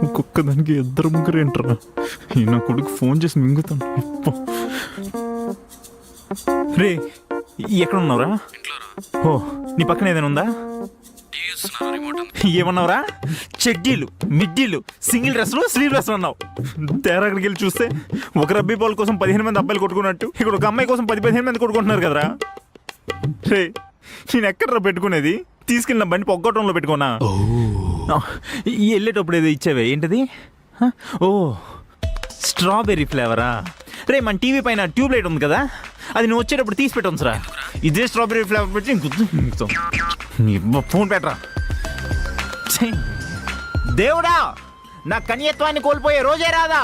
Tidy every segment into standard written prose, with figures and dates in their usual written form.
ఒక్కొక్క దానికి ఇద్దరు ముగ్గురు ఏంటరా? నా కొడుకు ఫోన్ చేసి మింగుతాను. రే ఎక్కడ ఉన్నావురా? ఓ నీ పక్కన ఏదైనా ఉందా? ఏమన్నావురా? చెడ్డీలు, మిడ్డీలు, సింగిల్ డ్రెస్లు, స్లీవ్ డ్రెస్ అన్నావు. తేరా అక్కడికి వెళ్ళి చూస్తే ఒక రబ్బీ బాల్ కోసం 15 మంది అబ్బాయిలు కొట్టుకున్నట్టు ఇక్కడ ఒక అమ్మాయి కోసం 10-15 మంది కొట్టుకుంటున్నారు కదరా. రే నేను ఎక్కడరా పెట్టుకునేది? తీసుకెళ్ళిన బండి పొగ్గటంలో పెట్టుకున్నా. వెళ్ళేటప్పుడు ఏదో ఇచ్చేవే, ఏంటది? ఓ స్ట్రాబెర్రీ ఫ్లేవరా? రే మన టీవీ పైన ట్యూబ్ లైట్ ఉంది కదా, అది నువ్వు వచ్చేటప్పుడు తీసి పెట్టొచ్చురా. ఇదే స్ట్రాబెర్రీ ఫ్లేవర్ పెట్టి ఇంకొద్దు. ఫోన్ పెట్టరా. దేవుడా, నా కన్యత్వాన్ని కోల్పోయే రోజే రాదా?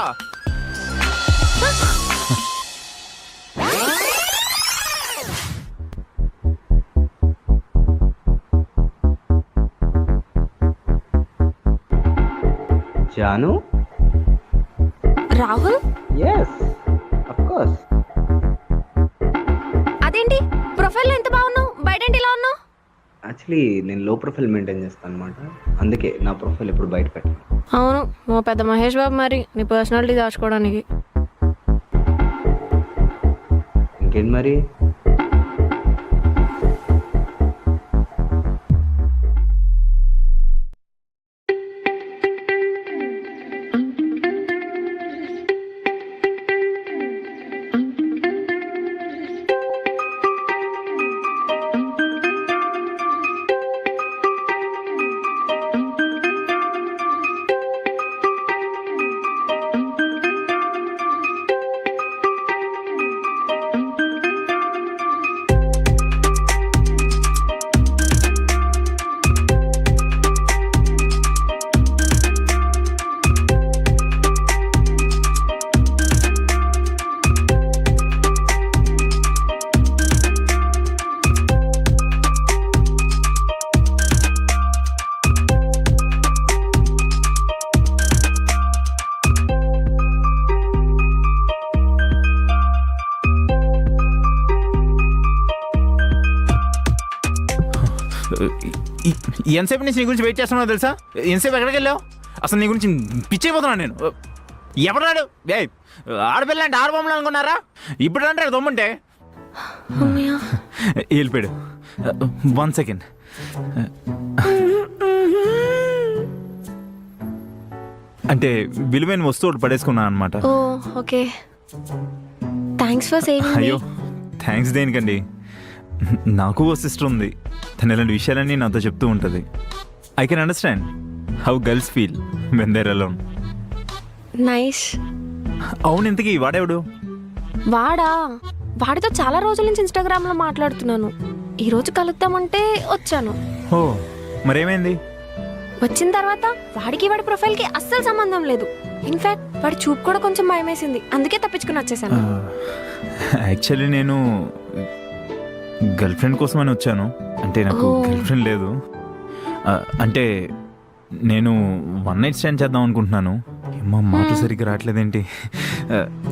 Janu? Rahul? Yes of course. అదేంటి ప్రొఫైల్లో ఎంత బాగున్నావు, బయట ఏంటి ఇలా ఉన్నావు? యాక్చువల్లీ నేను లో ప్రొఫైల్ మెయింటైన్ చేస్తాను అనమాట, అందుకే నా ప్రొఫైల్ ఎప్పుడు బయట పెట్టాను. అవును, మా పెద్ద మహేష్ బాబు మరి నీ పర్సనాలిటీ దాచుకోవడానికి. ఇంకేంటి మరి? ఎంతసేపు నుంచి నీ గురించి వెయిట్ చేస్తున్నావు తెలుసా? ఎంతసేపు ఎక్కడికి వెళ్ళావు? అసలు నీ గురించి పిచ్చైపోతున్నాను నేను. ఎవడాడు? ఆడపిల్ల అంటే ఆడబొమ్మలు అనుకున్నారా? ఇప్పుడు అంటారు దమ్ముంటే. వెళ్ళిపోయాడు. 1 సెకండ్. అంటే విలువైన వస్తువులు పడేసుకున్నా అనమాట. ఓ ఓకే, థ్యాంక్స్ ఫర్ సేవింగ్. అయ్యో థ్యాంక్స్ దేనికండి, నాకు ఓ సిస్టర్ ఉంది. తను ఇలాంటి విషయాలన్నీ నాతో చెప్తూ ఉంటుంది. I can understand how girls feel when they're alone. Nice. అవును, ఇంతకీ వాడేవాడు? వాడితో చాలా రోజుల నుంచి ఇన్స్టాగ్రామ్ లో మాట్లాడుతున్నాను. ఈ రోజు కలుద్దామంటే వచ్చాను. ఓ మరేమైంది? వచ్చిన తర్వాత వాడి ప్రొఫైల్ కి అస్సలు సంబంధం లేదు. ఇన్ఫాక్ట్ వాడి చూపు కూడా కొంచెం భయమేసింది, అందుకే తప్పించుకుని వచ్చేసాను. యాక్చువల్లీ నేను గర్ల్ ఫ్రెండ్ కోసం అని వచ్చాను. అంటే నాకు గర్ల్ ఫ్రెండ్ లేదు. అంటే నేను 1 నైట్ స్టాండ్ చేద్దాం అనుకుంటున్నాను. ఏమో మాటలు సరిగ్గా రావట్లేదేంటి.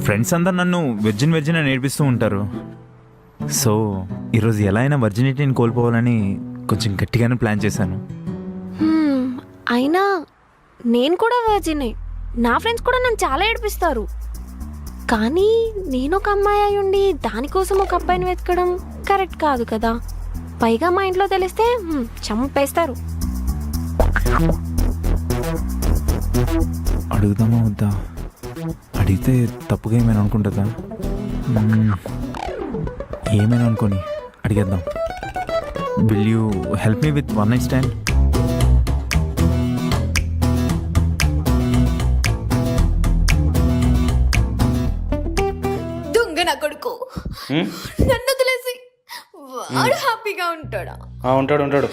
ఫ్రెండ్స్ అందరు నన్ను వెర్జిన్ అని నేర్పిస్తూ ఉంటారు. సో ఈరోజు ఎలా అయినా వర్జినిటీని కోల్పోవాలని కొంచెం గట్టిగానే ప్లాన్ చేశాను. అయినా నేను కూడా వర్జినే. నా ఫ్రెండ్స్ కూడా నన్ను చాలా ఏడిపిస్తారు. కానీ నేను ఒక అమ్మాయి అయి ఉండి దానికోసం ఒక అబ్బాయిని వెతకడం కరెక్ట్ కాదు కదా. పైగా మా ఇంట్లో తెలిస్తే చంపేస్తారు. అడుగుదామా వద్దా? అడిగితే తప్పుగా ఏమైనా అనుకుంటుందా? ఏమైనా అనుకోని అడిగేద్దాం. Will you help me with 1 night stand? నా కొడుకు నన్ను వదిలేసి వాడు హ్యాపీగా ఉంటాడా? ఉంటాడు.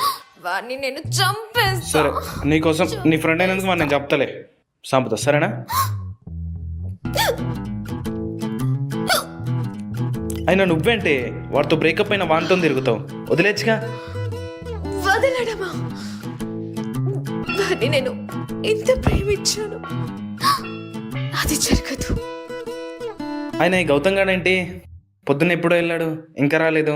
వాడిని నేను చంపేస్తా. సరే, నీకోసం నీ ఫ్రెండ్ అయినందుకు మరి నేను చెప్తలే, సంపుతా సరేనా? అయినా నువ్వేంటే వాడితో బ్రేకప్ అయిన వాంతో తిరుగుతావు, వదిలేచ్చుగా. వదలడమా? వాడిని నేను ఎంత ప్రేమించాను, అది జరగదు. ఆయన ఈ గౌతమ్ గారు ఏంటి పొద్దున్న ఎప్పుడో వెళ్ళాడు, ఇంకా రాలేదు.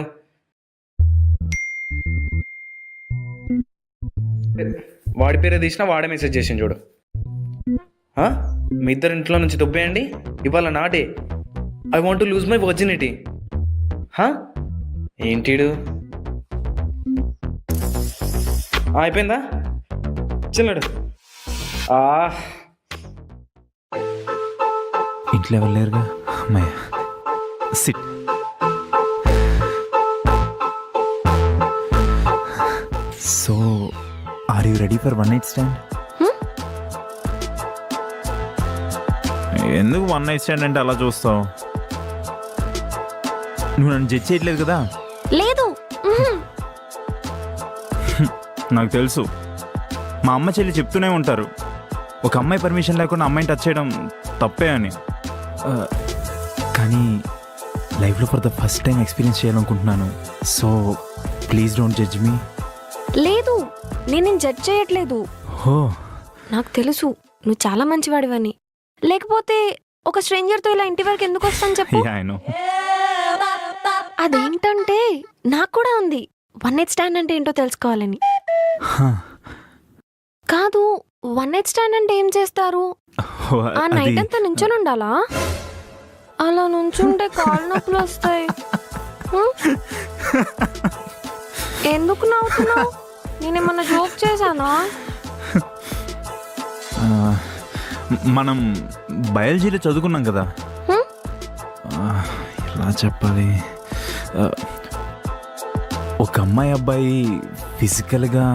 వాడి పేరే తీసినా వాడే మెసేజ్ చేసింది చూడు. మీ ఇద్దరు ఇంట్లో నుంచి దొబ్బేయండి, ఇవాళ నాడే I want to lose my virginity. ఏంటిడు అయిపోయిందా? చిల్లడు. ఇంట్లో ఎవరు లేరుగా, అమ్మాయి సిట్. So are you ready for one night stand? ఎందుకు వన్ నైట్ స్టాండ్ అంటే అలా చూస్తావు? నువ్వు నన్ను జడ్జ్ చేయట్లేదు కదా? లేదు. నాకు తెలుసు, మా అమ్మ చెల్లి చెప్తూనే ఉంటారు ఒక అమ్మాయి పర్మిషన్ లేకుండా అమ్మాయిని టచ్ చేయడం తప్పే అని. కానీ లైఫ్లో for the first time experience చేయాలనుకుంటున్నాను. So please don't judge me. లేదు, నేను జడ్జ్ చేయట్లేదు. హో, నాకు తెలుసు నువ్వు చాలా మంచివాడివని. లేకపోతే ఒక స్ట్రేంజర్తో ఇలా ఇంటి వరకు ఎందుకు వస్తాను చెప్పు? I know. అదేంటంటే నాకు కూడా ఉంది వన్ నైట్ స్టాండ్ అంటే ఏంటో తెలుసుకోవాలని. కాదు, వన్ నైట్ స్టాండ్ అంటే ఏం చేస్తారు? ఆ నైట్ అంతా నుంచొని ఉండాలా? అలా నుంచుంటే కాళ్ళు నొప్పులు వస్తాయి. ఎందుకు నవ్వుతున్నావు? నేనేమన్నా జోక్ చేశానా? మనం బయాలజీలో చదువుకున్నాం కదా. ఎలా చెప్పాలి? ఒక అమ్మాయి అబ్బాయి ఫిజికల్గా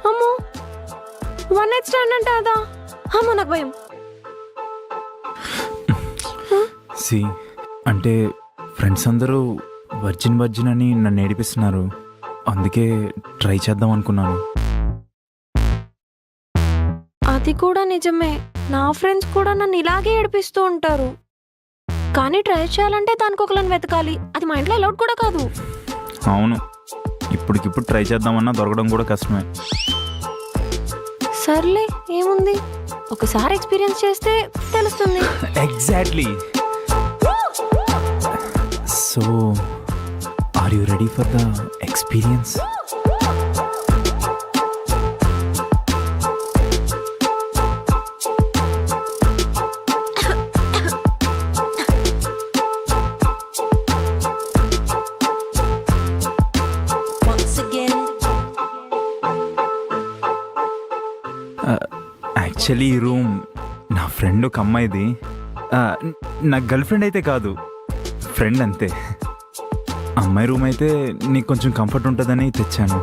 అమ్మో, వన్ నైట్ స్టాండ్ అంటే అదా? అమ్మో నాకు భయం. సి అంటే ఫ్రెండ్స్ అందరూ వర్జిన్ అని నన్ను ఏడిపిస్తున్నారు, అందుకే ట్రై చేద్దాం అనుకున్నాను. అది కూడా నిజమే, నా ఫ్రెండ్స్ కూడా నన్ను ఇలాగే ఏడిపిస్తూ ఉంటారు. కానీ ట్రై చేయాలంటే దానికి ఒకళ్ళని వెతకాలి, అది మా ఇంట్లో అలౌడ్ కూడా కాదు. అవును, ఇప్పటికిప్పుడు ట్రై చేద్దామన్నా దొరకడం కూడా కష్టమే. సర్లే, ఏముంది, ఒకసారి ఎక్స్పీరియన్స్ చేస్తే తెలుస్తుంది. Exactly. So are you ready for the experience? Actually ఈ రూమ్ నా ఫ్రెండ్ ఒక అమ్మాయిది. నా గర్ల్ ఫ్రెండ్ అయితే కాదు, ఫ్రెండ్ అంతే. అమ్మాయి రూమ్ అయితే నీకు కొంచెం కంఫర్ట్ ఉంటుందని తెచ్చాను.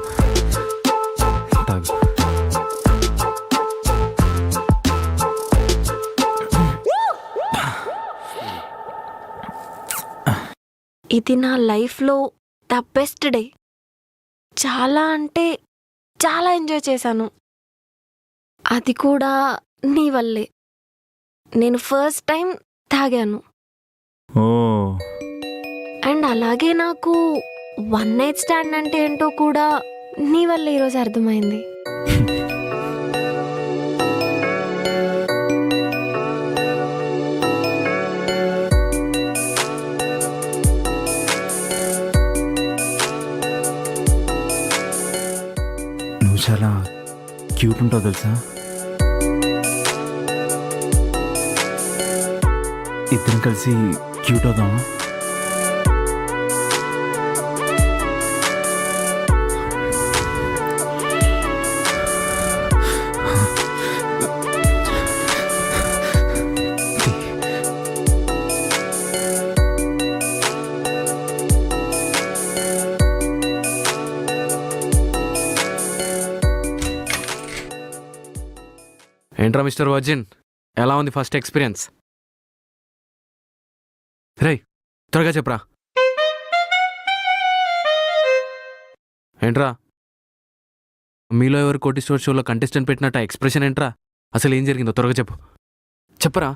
తాగు. ఇది నా లైఫ్లో ద బెస్ట్ డే. చాలా అంటే చాలా ఎంజాయ్ చేశాను. అది కూడా నీ వల్లే. నేను ఫస్ట్ టైం తాగాను. ఓ, అండ్ అలాగే నాకు వన్ నైట్ స్టాండ్ అంటే ఏంటో కూడా నీ వల్ల ఈరోజు అర్థమైంది. నువ్వు చాలా క్యూట్ ఉంటావు తెలుసా. ఇద్దరం కలిసి క్యూట్ అవుదామా? ఏంట్రా మిస్టర్ వర్జిన్, ఎలా ఉంది ఫస్ట్ ఎక్స్పీరియన్స్? రేయ్, త్వరగా చెప్పరా. ఏంట్రా, మీలో ఎవరు కోటి స్టోర్ షోలో కంటెస్టెంట్ పెట్టినట్టు ఎక్స్ప్రెషన్ ఏంట్రా? అసలు ఏం జరిగిందో త్వరగా చెప్పరా.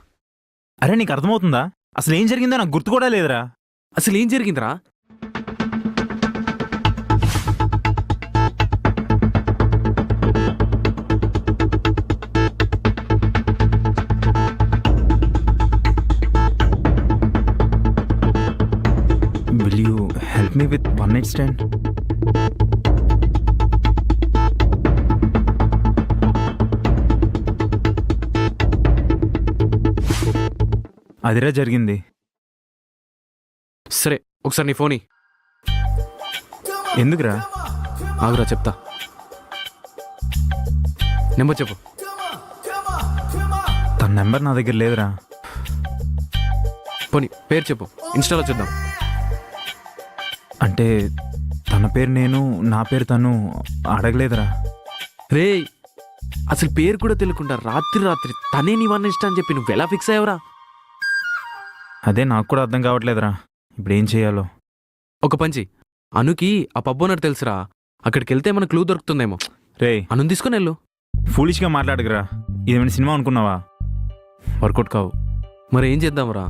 అరే నీకు అర్థమవుతుందా? అసలు ఏం జరిగిందో నాకు గుర్తు కూడా లేదురా. అసలు ఏం జరిగిందిరా? Me with one night stand. అదిరా జరిగింది. సరే ఒకసారి నీ ఫోన్ ఎందుకురా? ఆగురా చెప్తా. నెంబర్ చెప్పు. తన నెంబర్ నా దగ్గర లేదురా. పోనీ పేరు చెప్పు, ఇన్స్టాలో చూద్దాం. అంటే తన పేరు నేను, నా పేరు తను అడగలేదురా. రే అసలు పేరు కూడా తెలియకుండా రాత్రి తనే నీ వన్ ఇష్టం అని చెప్పి నువ్వు ఎలా ఫిక్స్ అయ్యావురా? అదే నాకు కూడా అర్థం కావట్లేదురా, ఇప్పుడు ఏం చేయాలో. ఒక పంచి, అనుకి ఆ పబ్ ఓనర్ తెలుసురా, అక్కడికి వెళ్తే మన క్లూ దొరుకుతుందేమో. రే అను తీసుకుని వెళ్ళు. ఫూలిష్గా మాట్లాడకురా, ఇదేమైనా సినిమా అనుకున్నావా? వర్కౌట్ కావు. మరి ఏం చేద్దాంరా?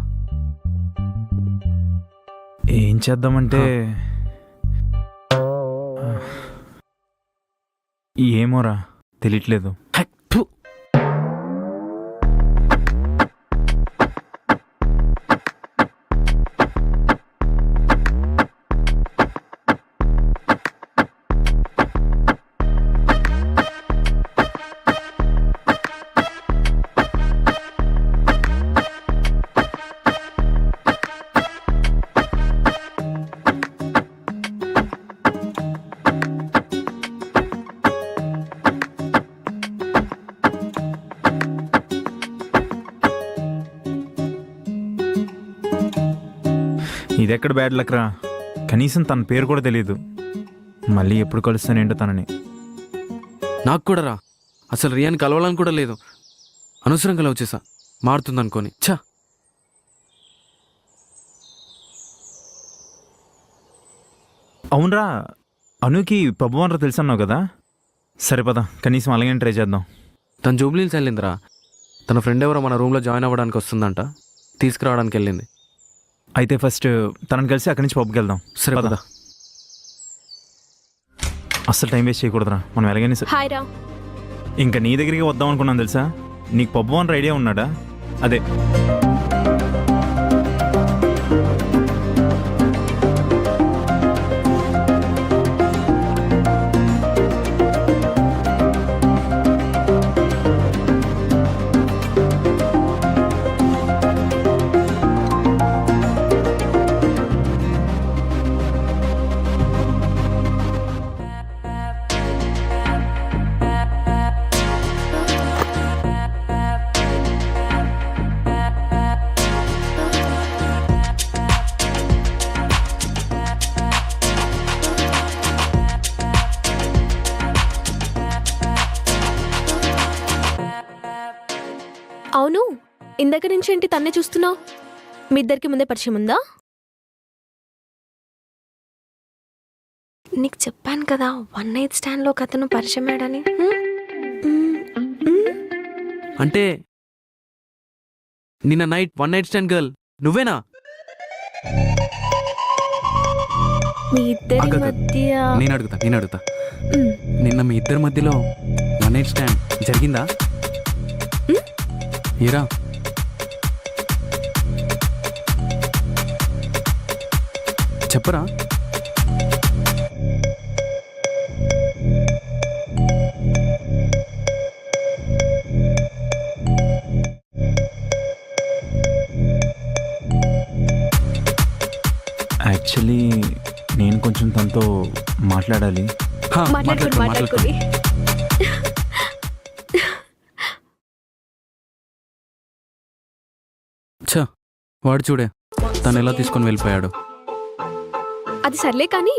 ఏం చేద్దామంటే ఏమోరా తెలియట్లేదు. హెక్, థు. ఇదెక్కడ బ్యాడ్ లక్ రా, కనీసం తన పేరు కూడా తెలియదు. మళ్ళీ ఎప్పుడు కలుస్తానేంటో తనని. నాకు కూడా రా, అసలు రియాని కలవాలని కూడా లేదు. అనవసరంగా లవ్ చేసా, మారుతుందనుకోని. ఛా, అవునరా, అనుకి పబ్బు అనరా తెలుసు అన్నావు కదా. సరే పద, కనీసం అలాగే ట్రై చేద్దాం. తన జూబ్లీల్స్ వెళ్ళిందిరా. తన ఫ్రెండ్ ఎవరో మన రూమ్లో జాయిన్ అవ్వడానికి వస్తుందంట, తీసుకురావడానికి వెళ్ళింది. అయితే ఫస్ట్ తనని కలిసి అక్కడి నుంచి పబ్కి వెళ్దాం. సరే పద. పద. అస్సలు టైం వేస్ట్ చేయకూడదురా, మనం ఎలాగైనా హాయ్ రా. ఇంకా నీ దగ్గరికి వద్దాం అనుకున్నాను తెలుసా. నీకు పబ్బు అని ఐడియా ఉన్నాడా? అదే అవును, ఇందాక నుంచి ఏంటి తన్నే చూస్తున్నావు? మీ ఇద్దరికి ముందే పరిచయం ఉందా? నీకు చెప్పాను కదా వన్ నైట్ స్టాండ్లో కథను పరిచయం అయ్యాడని. అంటే నిన్న night one night stand girl నువ్వేనా? మీ ఇద్దరి ఆగదు. మధ్య నేను అడుగుతా. మ్, నిన్న మీ ఇద్దరి మధ్యలో వన్ నైట్ స్టాండ్ జరిగిందా? ఏరా చెప్పరా? యాక్చువల్లీ నేను కొంచెం తనతో మాట్లాడాలి. హా, మాట్లాడుకోండి. మాట్లాడుకోండి. ఛ, వాడు చూడే తను ఎలా తీసుకొని వెళ్ళిపోయాడు. అది సర్లే కానీ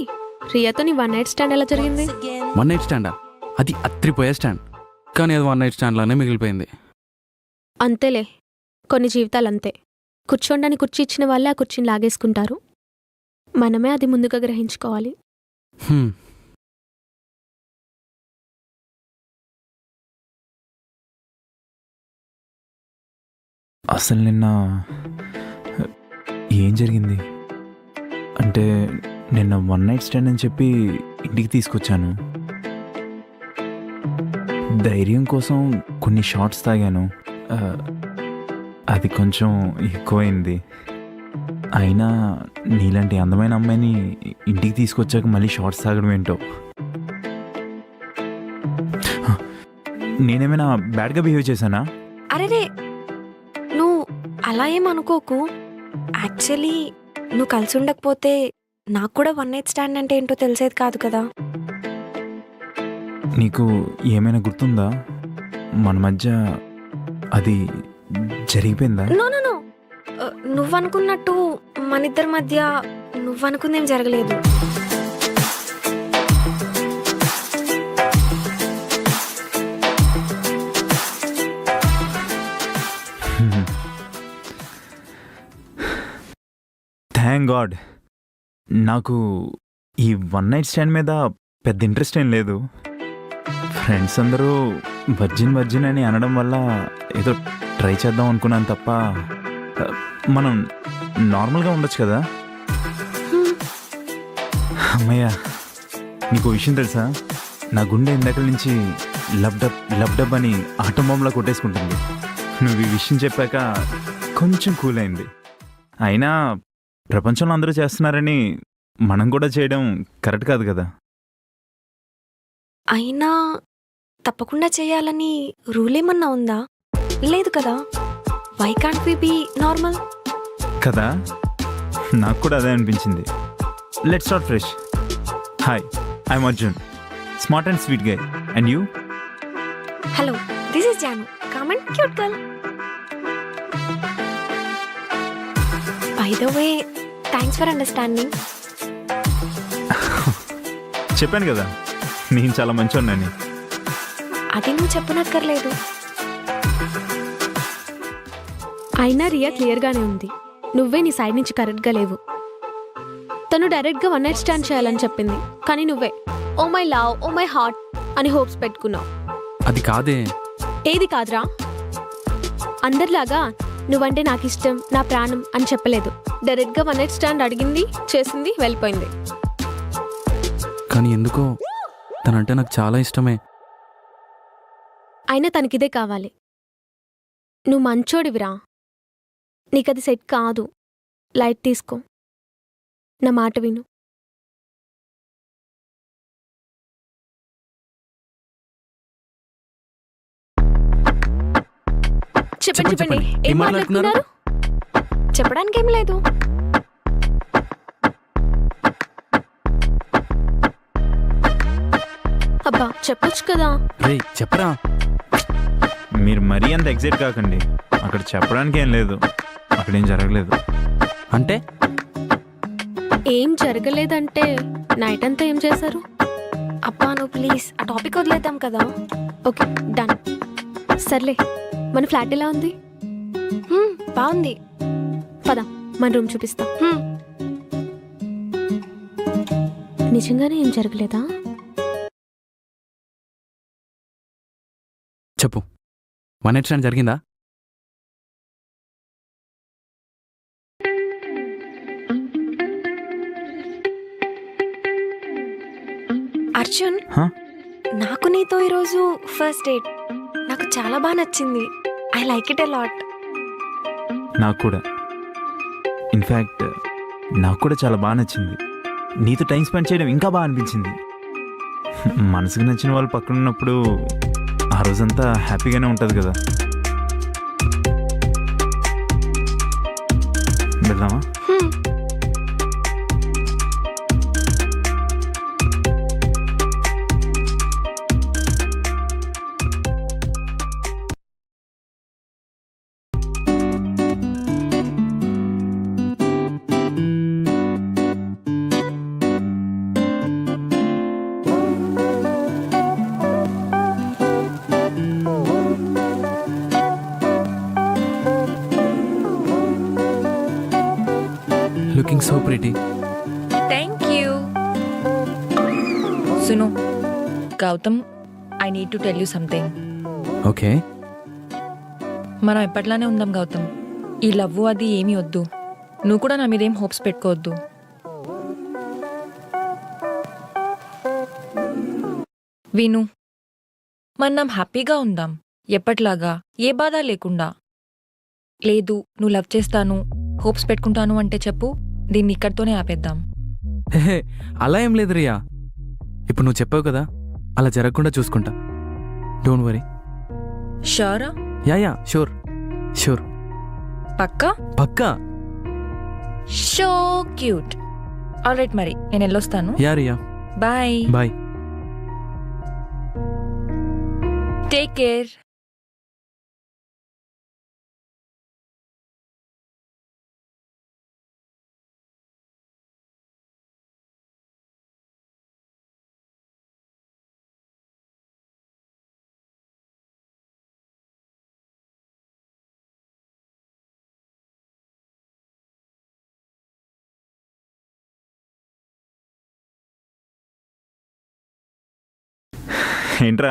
రియాతో నీ వన్ నైట్ స్టాండ్ ఎలా జరిగింది? వన్ నైట్ స్టాండా? అది అత్రిపోయే స్టాండ్, కానీ అది వన్ నైట్ స్టాండ్లానే మిగిలిపోయింది. అంతేలే, కొన్ని జీవితాలు అంతే. కూర్చోండని కుర్చీ ఇచ్చిన వాళ్ళే ఆ కుర్చీని లాగేసుకుంటారు. మనమే అది ముందుగా గ్రహించుకోవాలి. హ్మ్. అసలు నిన్న ఏం జరిగింది అంటే, నిన్న వన్ నైట్ స్టాండ్ అని చెప్పి ఇంటికి తీసుకొచ్చాను. ధైర్యం కోసం కొన్ని షార్ట్స్ తాగాను. అది కొంచెం ఎక్కువైంది. అయినా నీలాంటి అందమైన అమ్మాయిని ఇంటికి తీసుకొచ్చాక మళ్ళీ షార్ట్స్ తాగడం ఏంటో. నేనేమైనా బ్యాడ్గా బిహేవ్ చేశానా? అరేరే నువ్వు అలా ఏం అనుకోకు. యాక్చువల్లీ నువ్వు కలిసి ఉండకపోతే నాకు కూడా వన్ నైట్ స్టాండ్ అంటే ఏంటో తెలిసేది కాదు కదా. నీకు ఏమైనా గుర్తుందా మన మధ్య అది జరిగిపోయిందా? నో నో నో నువ్వనుకున్నట్టు మన ఇద్దరి మధ్య నువ్వనుకుందేం జరగలేదు. Thank God. నాకు ఈ వన్ నైట్ స్టాండ్ మీద పెద్ద ఇంట్రెస్ట్ ఏం లేదు. ఫ్రెండ్స్ అందరూ వర్జిన్ అని అనడం వల్ల ఏదో ట్రై చేద్దాం అనుకున్నాను తప్ప మనం నార్మల్గా ఉండొచ్చు కదా. అమ్మయ్య, నీకు విషయం తెలుసా? నా గుండె ఇందాక నుంచి లబ్డబ్ అని ఆటం బాంబులా కొట్టేసుకుంటుంది. నువ్వు ఈ విషయం చెప్పాక కొంచెం కూల్ అయింది. అయినా ప్రపంచంలో అందరూ చేస్తున్నారని మనం కూడా చేయడం కరెక్ట్ కాదు కదా. అయినా తప్పకుండా చేయాలని రూల్ ఏమన్నా ఉందా? లేదు కదా. Why can't we be normal? కదా, నాకు కూడా అదే అనిపించింది. Let's start fresh. Hi, I'm Arjun, smart and sweet guy. And you? Hello, this is Janu, calm and cute girl. By the way, thanks for understanding. చెప్పాను కదా నేను చాలా మంచోడినని. అది నువ్వు చెప్పనక్కర్లేదు. అయినా రియా క్లియర్గానే ఉంది. నువ్వే నీ సైడ్ నుంచి కరెక్ట్గా లేవు. తను డైరెక్ట్గా వన్ నైట్ స్టాండ్ చేయాలని చెప్పింది, కానీ నువ్వే oh my love, oh my heart అని హోప్స్ పెట్టుకున్నావు. అది కాదే. ఏది కాదురా, అందరిలాగా నువ్వంటే నాకు ఇష్టం, నా ప్రాణం అని చెప్పలేదు. డైరెక్ట్గా వన్ నైట్ స్టాండ్ అడిగింది, చేసింది, వెళ్ళిపోయింది. కానీ ఎందుకో తనంటే నాకు చాలా ఇష్టమే. అయినా తనకిదే కావాలి. నువ్వు మంచోడివిరా, నీకది సెట్ కాదు. లైట్ తీసుకో, నా మాట విను. చెప్పండి చెప్పండి, ఏం మాట్లాడుతున్నారు? చెప్పడానికి ఏం లేదు. అబ్బా చెప్పొచ్చు కదా. రే చెప్పరా. మీరు మరీ అంత ఎగ్జైట్ కాకండి. అక్కడ చెప్పడానికి ఏం లేదు, అక్కడేం జరగలేదు. అంటే ఏం జరగలేదంటే నైట్ అంతా ఏం చేశారు? అబ్బా నువ్వు ప్లీజ్ ఆ టాపిక్ వదిలేద్దాం కదా. Okay done. సర్లే, మన ఫ్లాట్ ఎలా ఉంది? బాగుంది. పద, మన రూమ్ చూపిస్తా. నిజంగానే ఏం జరగలేదా? చెప్పు, వన్ నైట్ స్టాండ్ జరిగిందా? అర్జున్, హా? నాకు నీతో ఈరోజు ఫస్ట్ డేట్. నాకు చాలా బాగా నచ్చింది. I like it a lot. నాకు కూడా. ఇన్ఫ్యాక్ట్ నాకు కూడా చాలా బాగా నచ్చింది. నీతో టైం స్పెండ్ చేయడం ఇంకా బాగా అనిపించింది. మనసుకు నచ్చిన వాళ్ళు పక్కన ఉన్నప్పుడు ఆ రోజంతా హ్యాపీగానే ఉంటుంది కదా. వెళ్దామా? Looking so pretty. Thank you. సును, Gautam, I need to tell you something. Okay. మనం ఎప్పట్లానే ఉందాం గౌతమ్. ఈ లవ్ అది ఏమీ వద్దు. నువ్వు కూడా నా మీద ఏం హోప్స్ పెట్టుకోవద్దు. విను, మనం హ్యాపీగా ఉందాం ఎప్పట్లాగా, ఏ బాధ లేకుండా. లేదు నువ్వు లవ్ చేస్తాను, హోప్స్ పెట్టుకుంటాను అంటే చెప్పు, దీన్ని ఇక్కడితోనే ఆపేద్దాం. హే అలా ఏం లేదు రియా. ఇప్పుడు నువ్వు చెప్పావు కదా, అలా జరగకుండా చూసుకుంటా. Don't worry. షూరా? యా షూర్ షూర్ పక్కా? పక్కా. So cute. ఆల్రైట్, మరి నేను వెళ్ళొస్తాను. Yeah Riya, bye. Bye. Take care. ఏంట్రా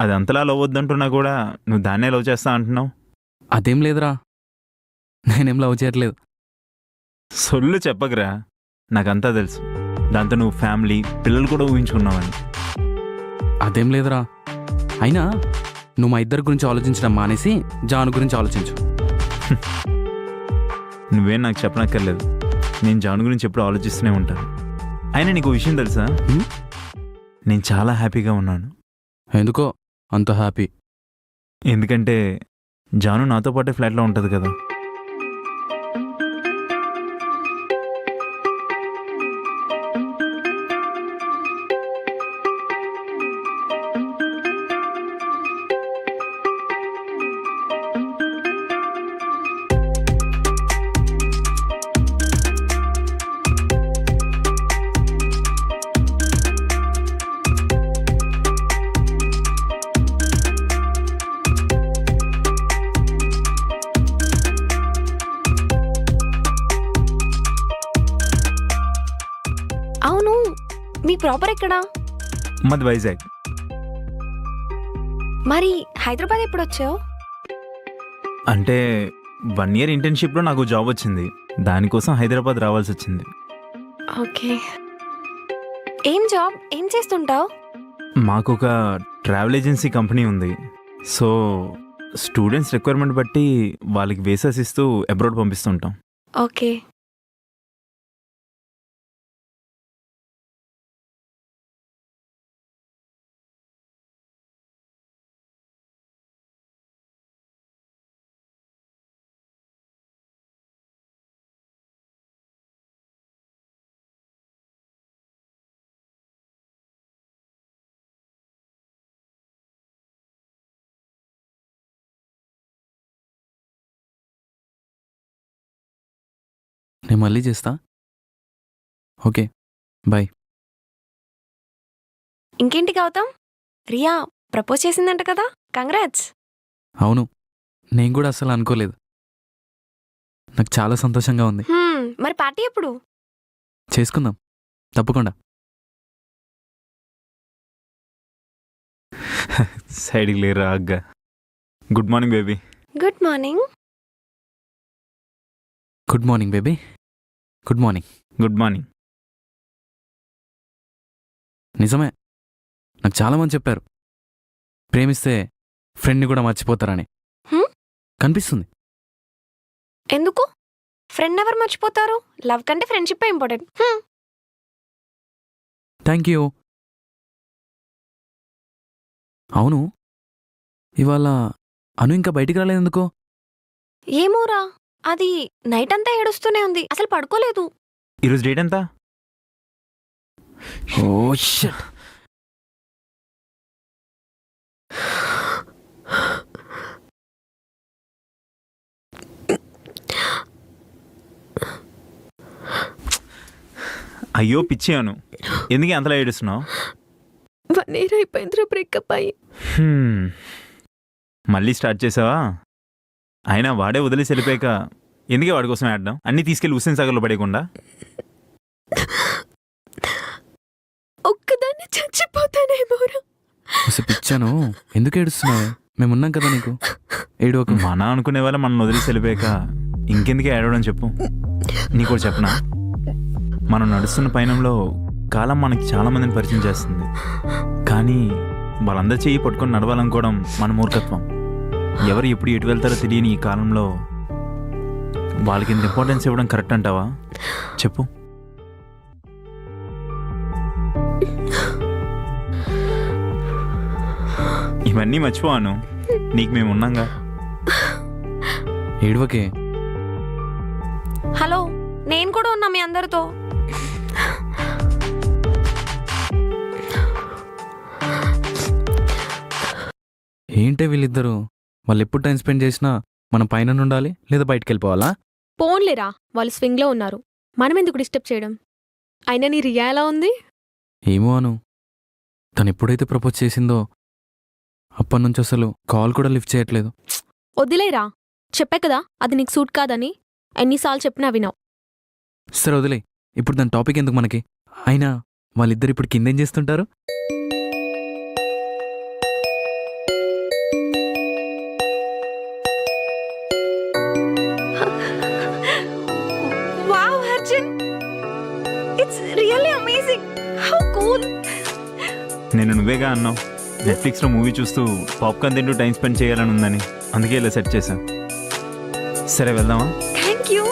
అది అంతలా లవ్ వద్దంటున్నా కూడా నువ్వు దాన్నే లవ్ చేస్తా అంటున్నావు. అదేం లేదురా, నేనేం లవ్ చేయట్లేదు. సొల్లు చెప్పకరా, నాకంతా తెలుసు. దాంతో నువ్వు ఫ్యామిలీ పిల్లలు కూడా ఊహించుకున్నావని. అదేం లేదురా. అయినా నువ్వు మా ఇద్దరి గురించి ఆలోచించడం మానేసి జాను గురించి ఆలోచించు. నువ్వేం నాకు చెప్పనక్కర్లేదు, నేను జాను గురించి ఎప్పుడు ఆలోచిస్తూనే ఉంటాను. అయినా నీకు విషయం తెలుసా, నేను చాలా హ్యాపీగా ఉన్నాను. ఎందుకో అంత హ్యాపీ? ఎందుకంటే జాను నాతో పాటే ఫ్లాట్లో ఉంటుంది కదా. అవును, మీ ప్రాపర్ ఎక్కడా? మాది వైజాగ్. మరి హైదరాబాద్ ఎప్పుడు వచ్చావు? అంటే 1 year ఇంటర్న్షిప్లో నాకు జాబ్ వచ్చింది, దానికోసం హైదరాబాద్ రావాల్సి వచ్చింది. ఓకే. ఏం జాబ్, ఏం చేస్తుంటావు? మాకు ఒక ట్రావెల్ ఏజెన్సీ కంపెనీ ఉంది. సో స్టూడెంట్స్ రిక్వైర్మెంట్ బట్టి వాళ్ళకి వేసెస్ ఇస్తూ అబ్రాడ్ పంపిస్తుంటాం. ఓకే. నేను మళ్ళీ చేస్తా. Okay bye. ఇంకేంటి గౌతమ్, రియా ప్రపోజ్ చేసిందంట కదా, కంగ్రాట్స్. అవును, నేను కూడా అసలు అనుకోలేదు. నాకు చాలా సంతోషంగా ఉంది. మరి పార్టీ ఎప్పుడు? చేసుకుందాం తప్పకుండా. సైడ్కి లేరా అగ్గా. Good morning baby. Good morning. Good morning baby. Good morning. Good morning. నిజమే, నాకు చాలామంది చెప్పారు ప్రేమిస్తే ఫ్రెండ్ని కూడా మర్చిపోతారని. హ్మ్? కనిపిస్తుంది. ఎందుకు? ఫ్రెండ్ ఎవరు మర్చిపోతారు? లవ్ కంటే ఫ్రెండ్షిప్ ఇంపార్టెంట్. Thank you. అవును, ఇవాళ అను ఇంకా బయటికి రాలేదు ఎందుకో? ఏమోరా, అది నైట్ అంతా ఏడుస్తూనే ఉంది, అసలు పడుకోలేదు. ఈరోజు డేట్ ఎంత? Oh shit. అయ్యో పిచ్చాను, ఎందుకు అంతలా ఏడుస్తున్నావు? 1 year అయిపోయిందిరా బ్రేకప్ అయ్యి. మళ్ళీ స్టార్ట్ చేసావా? అయినా వాడే వదిలేసి వెళ్ళిపోయాక ఎందుకే వాడి కోసం ఆడడం? అన్నీ తీసుకెళ్ళి హుస్సేన్ సాగర్లో పడేయకుండా. ఒక్కదాన్ని చచ్చిపోతానేమోరా. పిచ్చాను, ఎందుకు ఏడుస్తున్నావే? మేమున్నాం కదా నీకు. ఏడవకు. మన అనుకునే వాళ్ళ మనం వదిలేసి వెళ్ళిపోయాక ఇంకెందుకే ఏడవడం చెప్పు. నీకు చెప్పనా, మనం నడుస్తున్న పయనంలో కాలం మనకి చాలా మందిని పరిచయం చేస్తుంది, కానీ వాళ్ళందరి చెయ్యి పట్టుకొని నడవాలనుకోవడం మన మూర్ఖత్వం. ఎవరు ఎప్పుడు ఎటు వెళ్తారో తెలియని ఈ కాలంలో వాళ్ళకి ఇంత ఇంపార్టెన్స్ ఇవ్వడం కరెక్ట్ అంటావా చెప్పు. ఇవన్నీ మర్చిపోవాను, నీకు మేము ఉన్నాగా. ఏడవకే. హలో, నేను కూడా ఉన్నా మీ అందరితో. ఏంటే వీళ్ళిద్దరూ? వాళ్ళు ఎప్పుడు టైం స్పెండ్ చేసినా మనం పైన ఉండాలి లేదా బయటికి వెళ్ళిపోవాలా? పోన్లేరా, వాళ్ళు స్వింగ్లో ఉన్నారు, మనం ఎందుకు డిస్టర్బ్ చేయడం? అయినా నీ రియా ఎలా ఉంది? ఏమో అను, తను ఎప్పుడైతే ప్రపోజ్ చేసిందో అప్పటినుంచి అసలు కాల్ కూడా లిఫ్ట్ చేయట్లేదు. వదిలేరా, చెప్పా కదా అది నీకు సూట్ కాదని. ఎన్నిసార్లు చెప్పినా వినావు. సరే వదిలే, ఇప్పుడు దాని టాపిక్ ఎందుకు మనకి? అయినా వాళ్ళిద్దరు ఇప్పుడు కిందేం చేస్తుంటారు? Wow Arjun, it's really amazing. How cool. నేను నువ్వేగా అన్నావు నెట్ఫ్లిక్స్లో మూవీ చూస్తూ పాప్కార్న్ తింటూ టైం స్పెండ్ చేయాలని ఉందని, అందుకే ఇలా సెట్ చేశాను. సరే వెళ్దామా? Thank you.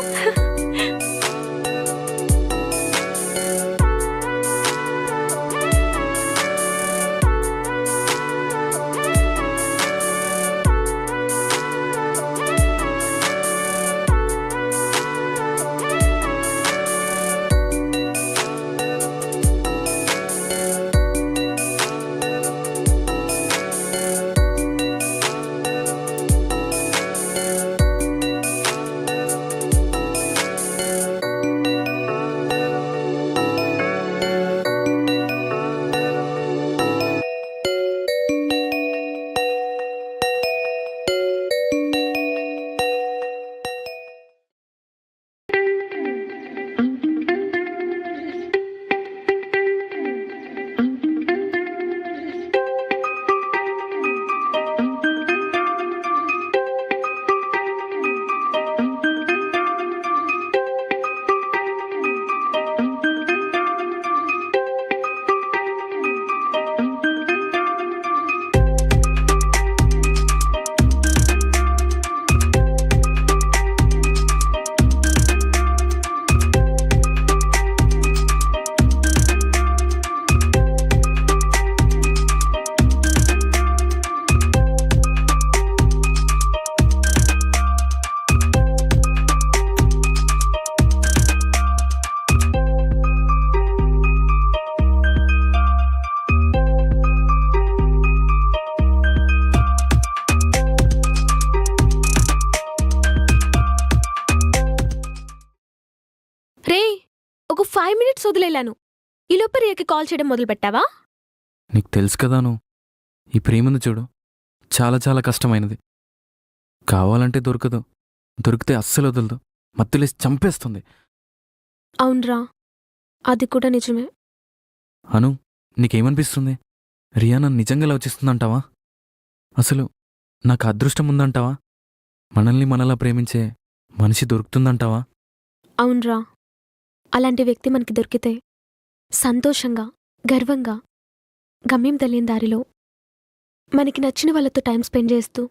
ఒక 5 minutes వదిలేలాను. ఈలోపు రియకి కాల్ చేయడం మొదలుపెట్టావా? నీకు తెలుసు కదాను, ఈ ప్రేమను చూడు, చాలా చాలా కష్టమైనది. కావాలంటే దొరకదు, దొరికితే అస్సలు వదలదు, మత్తులేసి చంపేస్తుంది. అవునరా, అది కూడా నిజమే. అను, నీకేమనిపిస్తుంది? రియా నన్ను నిజంగా లవ్ చేస్తుందంటావా? అసలు నాకు అదృష్టం ఉందంటావా? మనల్ని మనలా ప్రేమించే మనిషి దొరుకుతుందంటావా? అవునరా, అలాంటి వ్యక్తి మనకి దొరికితే సంతోషంగా, గర్వంగా, గమ్యం తెలియని దారిలో మనకి నచ్చిన వాళ్ళతో టైం స్పెండ్ చేస్తూ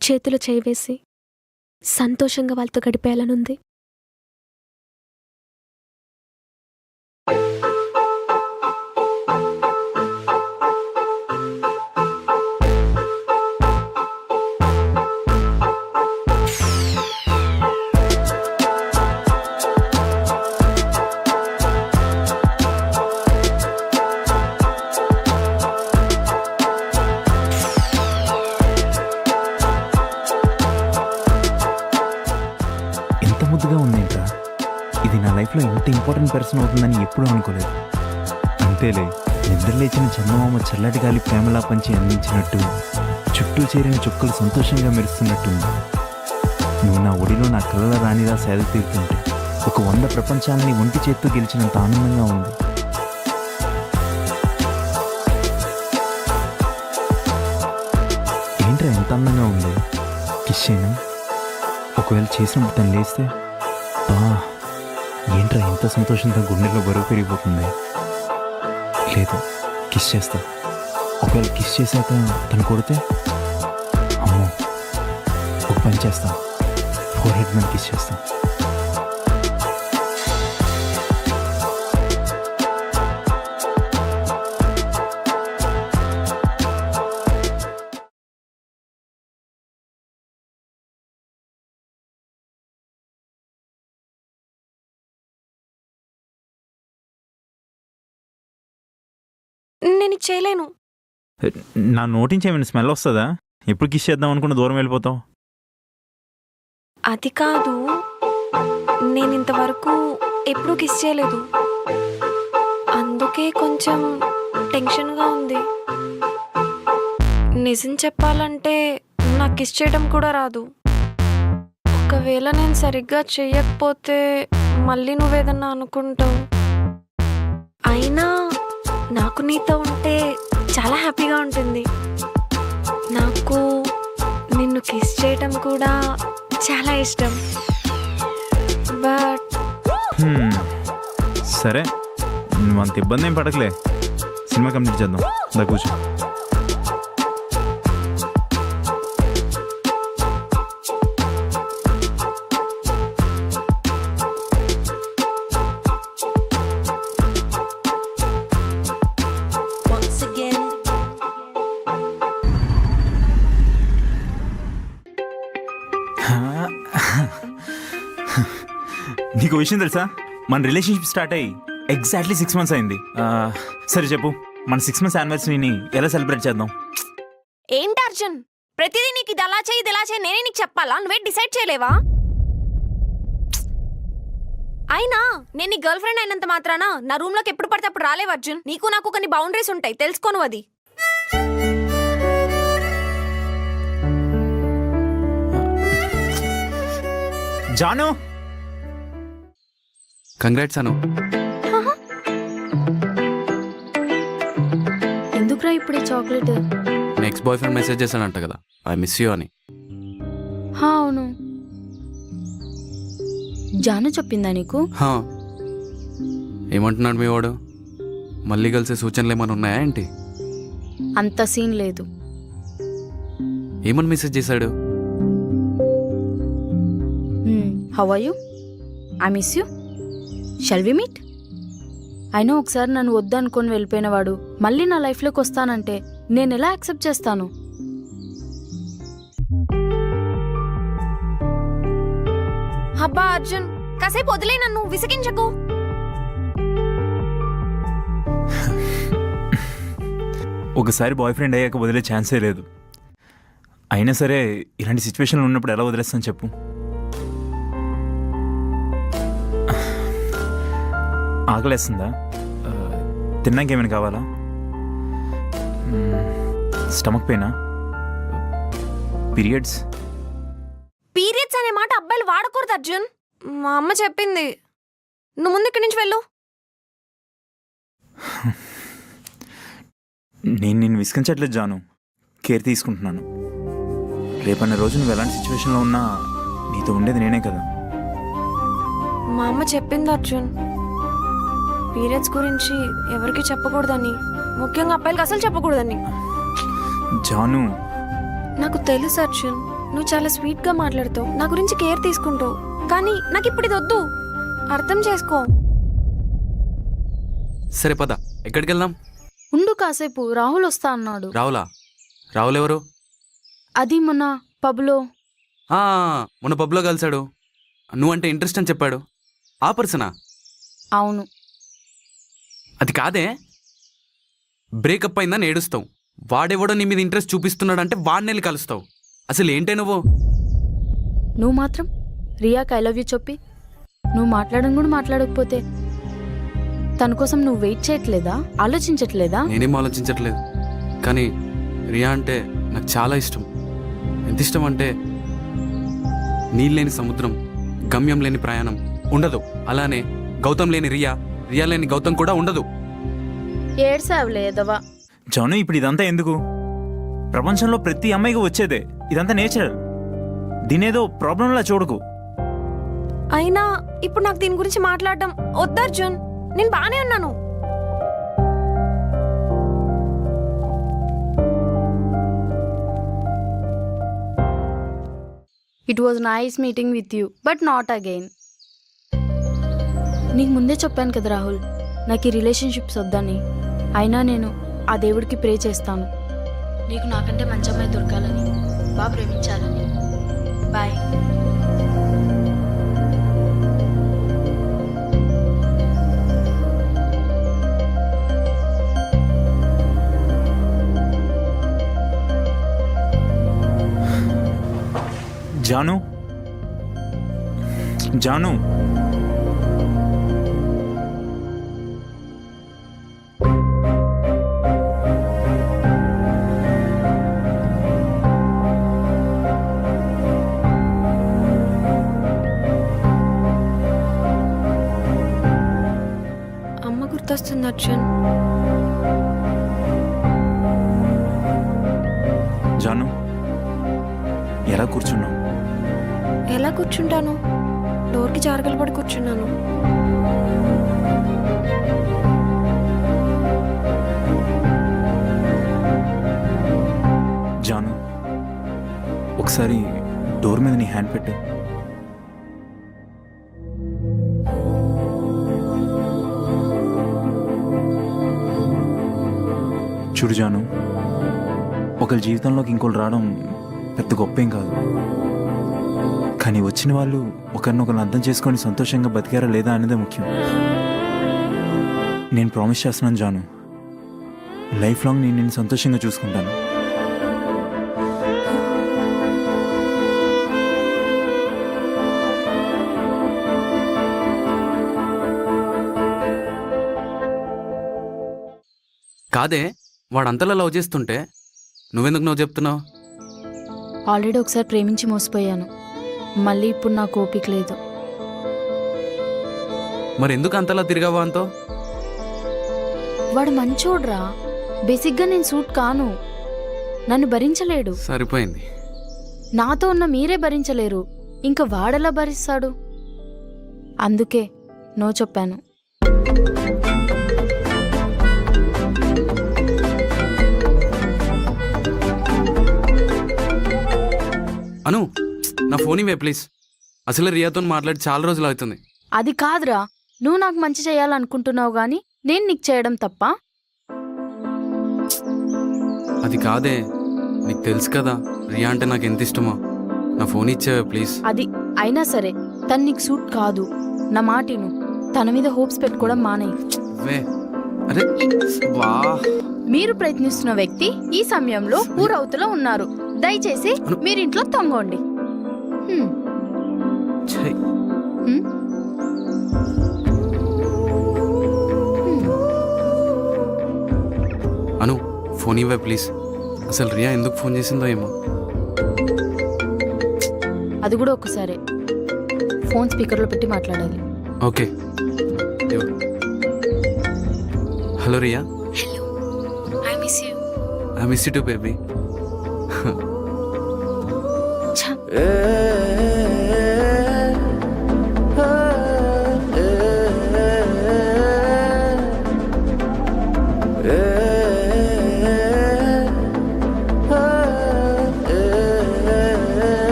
చేతిలో చేయి వేసి సంతోషంగా వాళ్ళతో గడిపేయాలనుంది. ముద్దుగా ఉందేంట్రా, ఇది నా లైఫ్లో ఇంత ఇంపార్టెంట్ పర్సన్ అవుతుందని ఎప్పుడూ అనుకోలేదు. అంతేలే, నిద్ర లేచిన చందమామ చల్లటి గాలి ప్రేమలా పంచి అందించినట్టు చుట్టూ చేరిన చుక్కలు సంతోషంగా మెరుస్తున్నట్టుంది. నువ్వు నా ఒడిలో నా కళ్ళ రాణిలా సేద తీరుతుంటే ఒక 100 ప్రపంచాలని ఒంటి చేత్తో గెలిచినంత ఆనందంగా ఉంది. ఏంట్రా ఎంత అందంగా ఉంది, కిస్ చేయనా? ఒకవేళ చేసినప్పుడు తను లేస్తే ఏంట్రా ఎంత సంతోషంతో గుండెల్లో బరువు పెరిగిపోతుంది. లేదు, కిస్ చేస్తా. ఒకవేళ కిస్ చేశాక తను కొడితే అమ్మో, ఒక పని చేస్తా, ఫోర్ హెడ్ మీద కిస్ చేస్తా. నేను ఇది చేయలేను. నా నోటించి ఏమైనా స్మెల్ వస్తుందా? ఎప్పుడు కిస్ చేద్దాం అనుకున్న దూరం వెళ్ళిపోతావు. అది కాదు, నేను ఇంతవరకు ఎప్పుడూ కిస్ చేయలేదు, అందుకే కొంచెం టెన్షన్గా ఉంది. నిజం చెప్పాలంటే నాకు కిస్ చేయడం కూడా రాదు. ఒకవేళ నేను సరిగ్గా చెయ్యకపోతే మళ్ళీ నువ్వేదన్నా అనుకుంటావు. అయినా నాకు నీతో ఉంటే చాలా హ్యాపీగా ఉంటుంది. నాకు నిన్ను కిస్ చేయడం కూడా చాలా ఇష్టం. బట్ సరే, నువ్వు అంత ఇబ్బంది ఏం పడకలే. సినిమా కంప్లీట్ చేద్దాం. దా కూర్చో. నీకు విషయం తెలుసా, మన రిలేషన్షిప్ స్టార్ట్ అయ్యి ఎగ్జాక్ట్లీ 6 months అయింది. సరే చెప్పు, మన 6 months యానివర్సరీని ఎలా సెలబ్రేట్ చేద్దాం? ఏంటి అర్జున్, ప్రతిదీ నీకు ఇది అలా చేయి ఇది ఇలా చేయి నేనే నీకు చెప్పాలా? నువ్వే డిసైడ్ చేయలేవా? అయినా నేను నీ గర్ల్ ఫ్రెండ్ అయినంత మాత్రాన నా రూమ్ లోకి ఎప్పుడు పడితే అప్పుడు రాలేవు అర్జున్. నీకు నాకు కొన్ని బౌండరీస్ ఉంటాయి, తెలుసుకోను. అది జాను, కంగ్రాట్స్ అను. ఎందుకురా ఇప్పుడు ఈ chocolate? Next boyfriend message చేశానంట కదా, ఐ మిస్ యూ అని. అవును, జాను చెప్పిందా నీకు? హా. ఏమంటున్నాడు మీ వాడు? మళ్ళీ కలిసే సూచనలు ఏమైనా ఉన్నాయా ఏంటి? అంత సీన్ లేదు. ఏమని మెసేజ్ చేశాడు? How are you? I miss you. Shall we meet? అయినా ఒకసారి నన్ను వద్దనుకొని వెళ్ళిపోయిన వాడు మళ్ళీ నా లైఫ్లోకి వస్తానంటే నేను ఎలా యాక్సెప్ట్ చేస్తాను? అబ్బా అర్జున్, కాసేపు వదిలే, నన్ను విసిగించకు. ఒకసారి బాయ్ ఫ్రెండ్ అయ్యాక వదిలే ఛాన్సే లేదు. అయినా సరే, ఇలాంటి సిచ్యువేషన్లో ఉన్నప్పుడు ఎలా వదిలేస్తాను చెప్పు? ఆకలేస్తుందా? తిన్నాక ఏమైనా కావాలా? స్టమక్ పెయినా? పీరియడ్స్ అనే మాట అబ్బాయిలు వాడకూడదు అర్జున్. మా అమ్మ చెప్పింది. నువ్వు ముందు ఇక్కడి నుంచి వెళ్ళు. నేను నిన్ను విసిగించట్లేదు జాను, కేర్ తీసుకుంటున్నాను. రేపన్న రోజు నువ్వు ఎలాంటి సిచ్యువేషన్లో ఉన్నా నీతో ఉండేది నేనే కదా. మా అమ్మ చెప్పింది అర్జున్, పీరియడ్స్ గురించి ఎవరికి చెప్పకూడదని, ముఖ్యంగా అబ్బాయిలకు అసలు చెప్పకూడదని. జాను, నాకు తెలుసు అర్జున్, నువ్వు చాలా స్వీట్గా మాట్లాడుతావు, నా గురించి కేర్ తీసుకుంటావు. కానీ నాకు ఇప్పుడు ఇది వద్దు, అర్థం చేసుకో. సరే పద, ఎక్కడికి వెళ్దాం? ఉండు కాసేపు, రాహుల్ వస్తా అన్నాడు. రావులా? రావుల్ ఎవరు? అది మొన్న పబ్లో. ఆ, మొన్న పబ్లో కలిశాడు, నువ్వంటే ఇంట్రెస్ట్ అని చెప్పాడు. ఆ పర్సనా? అవును. అది కాదే, బ్రేకప్ అయిందని ఏడుస్తావు, వాడెవడో నీ మీద ఇంట్రెస్ట్ చూపిస్తున్నాడంటే వాడిని కలుస్తావు. అసలు ఏంటే నువ్వు మాత్రం రియాకి ఐ లవ్ యూ చెప్పి నువ్వు మాట్లాడడం కూడా మాట్లాడకపోతే తన కోసం నువ్వు వెయిట్ చేయట్లేదా? ఆలోచించట్లేదా? నేనేం ఆలోచించట్లేదు, కానీ రియా అంటే నాకు చాలా ఇష్టం. ఎంత ఇష్టం అంటే, నీళ్ళేని సముద్రం, గమ్యం లేని ప్రయాణం ఉండదు. అలానే గౌతమ్ లేని రియా, రియా లేని గౌతమ్ కూడా ఉండదు. ఏడ్సావులేదవా జాను, ఇప్పుడు ఇదంతా ఎందుకు? ప్రపంచంలో ప్రతి అమ్మాయికి వచ్చేదే, ఇదంతా నేచురల్. దీనేదో ప్రాబ్లంలా చూడకు. అయినా ఇప్పుడు నాకు దీని గురించి మాట్లాడడం వద్దు అర్జున్, నేను బానే ఉన్నాను. It was nice meeting with you but not again. నీకు ముందే చెప్పాను కదా రాహుల్, నాకు ఈ రిలేషన్షిప్స్ వద్దని. అయినా నేను ఆ దేవుడికి ప్రే చేస్తాను నీకు నాకంటే మంచి అమ్మాయి దొరకాలని, బాగా ప్రేమించాలని. బాయ్. జాను, జాను, అమ్మ గుర్తొస్తుంది అర్జున్. జాను, ఎలా కూర్చున్నావు? ఎలా కూర్చుంటాను? డోర్కి జారగలు పడి కూర్చున్నాను. జాను, ఒకసారి డోర్ మీద నీ హ్యాండ్ పెట్టు. చూడు జాను, ఒకరి జీవితంలోకి ఇంకోళ్ళు రావడం పెద్ద గొప్పేం కాదు. కానీ వచ్చిన వాళ్ళు ఒకరినొకరిని అర్థం చేసుకొని సంతోషంగా బతికారా లేదా అనేదే ముఖ్యం. నేను ప్రామిస్ చేస్తున్నాను జాను, లైఫ్ లాంగ్ నేను నిన్ను సంతోషంగా చూసుకుంటాను. కాదే, వాడంతలా లవ్ చేస్తుంటే నువ్వెందుకు నువ్వు చెప్తున్నావు? ఆల్రెడీ ఒకసారి ప్రేమించి మోసపోయాను, మళ్ళీ ఇప్పుడు నాకు ఓపిక లేదు. మరి ఎందుకు అంతలా తిరిగావా అంతో? వాడు మంచోడ్రా, బేసిక్గా నేను సూట్ కాను, నన్ను భరించలేడు. సరిపోయింది. నాతో ఉన్న మీరే భరించలేరు, ఇంకా వాడెలా భరిస్తాడు? అందుకే నో చెప్పాను. అను, నా ఫోన్ ఇవే ప్లీజ్. అసలు రియాతో మాట్లాడి చాలా రోజులు అవుతుంది. అది కాదురా, నువ్వు నాకు మంచి చేయాలనుకుంటున్నావు గాని నేను నీకు చేయడం తప్ప? అది కాదే, నీకు తెలుసు కదా రియా అంటే నాకు ఎంత ఇష్టమో. నా ఫోన్ ఇచ్చేవే ప్లీజ్. అది అయినా సరే తను నీకు సూట్ కాదు, నా మాటిను. తన మీద హోప్స్ పెట్టుకోవడం మానేయి. వే, అరే వా. మీరు ప్రయత్నిస్తున్న వ్యక్తి ఈ సమయంలో ఊరవతల ఉన్నారు. దయచేసి మీరింట్లో తొంగండి. ఛై. అను, ఫోన్ ఇవ్వే ప్లీజ్. అసలు రియా ఎందుకు ఫోన్ చేసిందో ఏమో. అది కూడా ఒక్కసారి ఫోన్ స్పీకర్లో పెట్టి మాట్లాడాలి. Okay. Hello Ria. Hello, I miss you. I miss you too baby.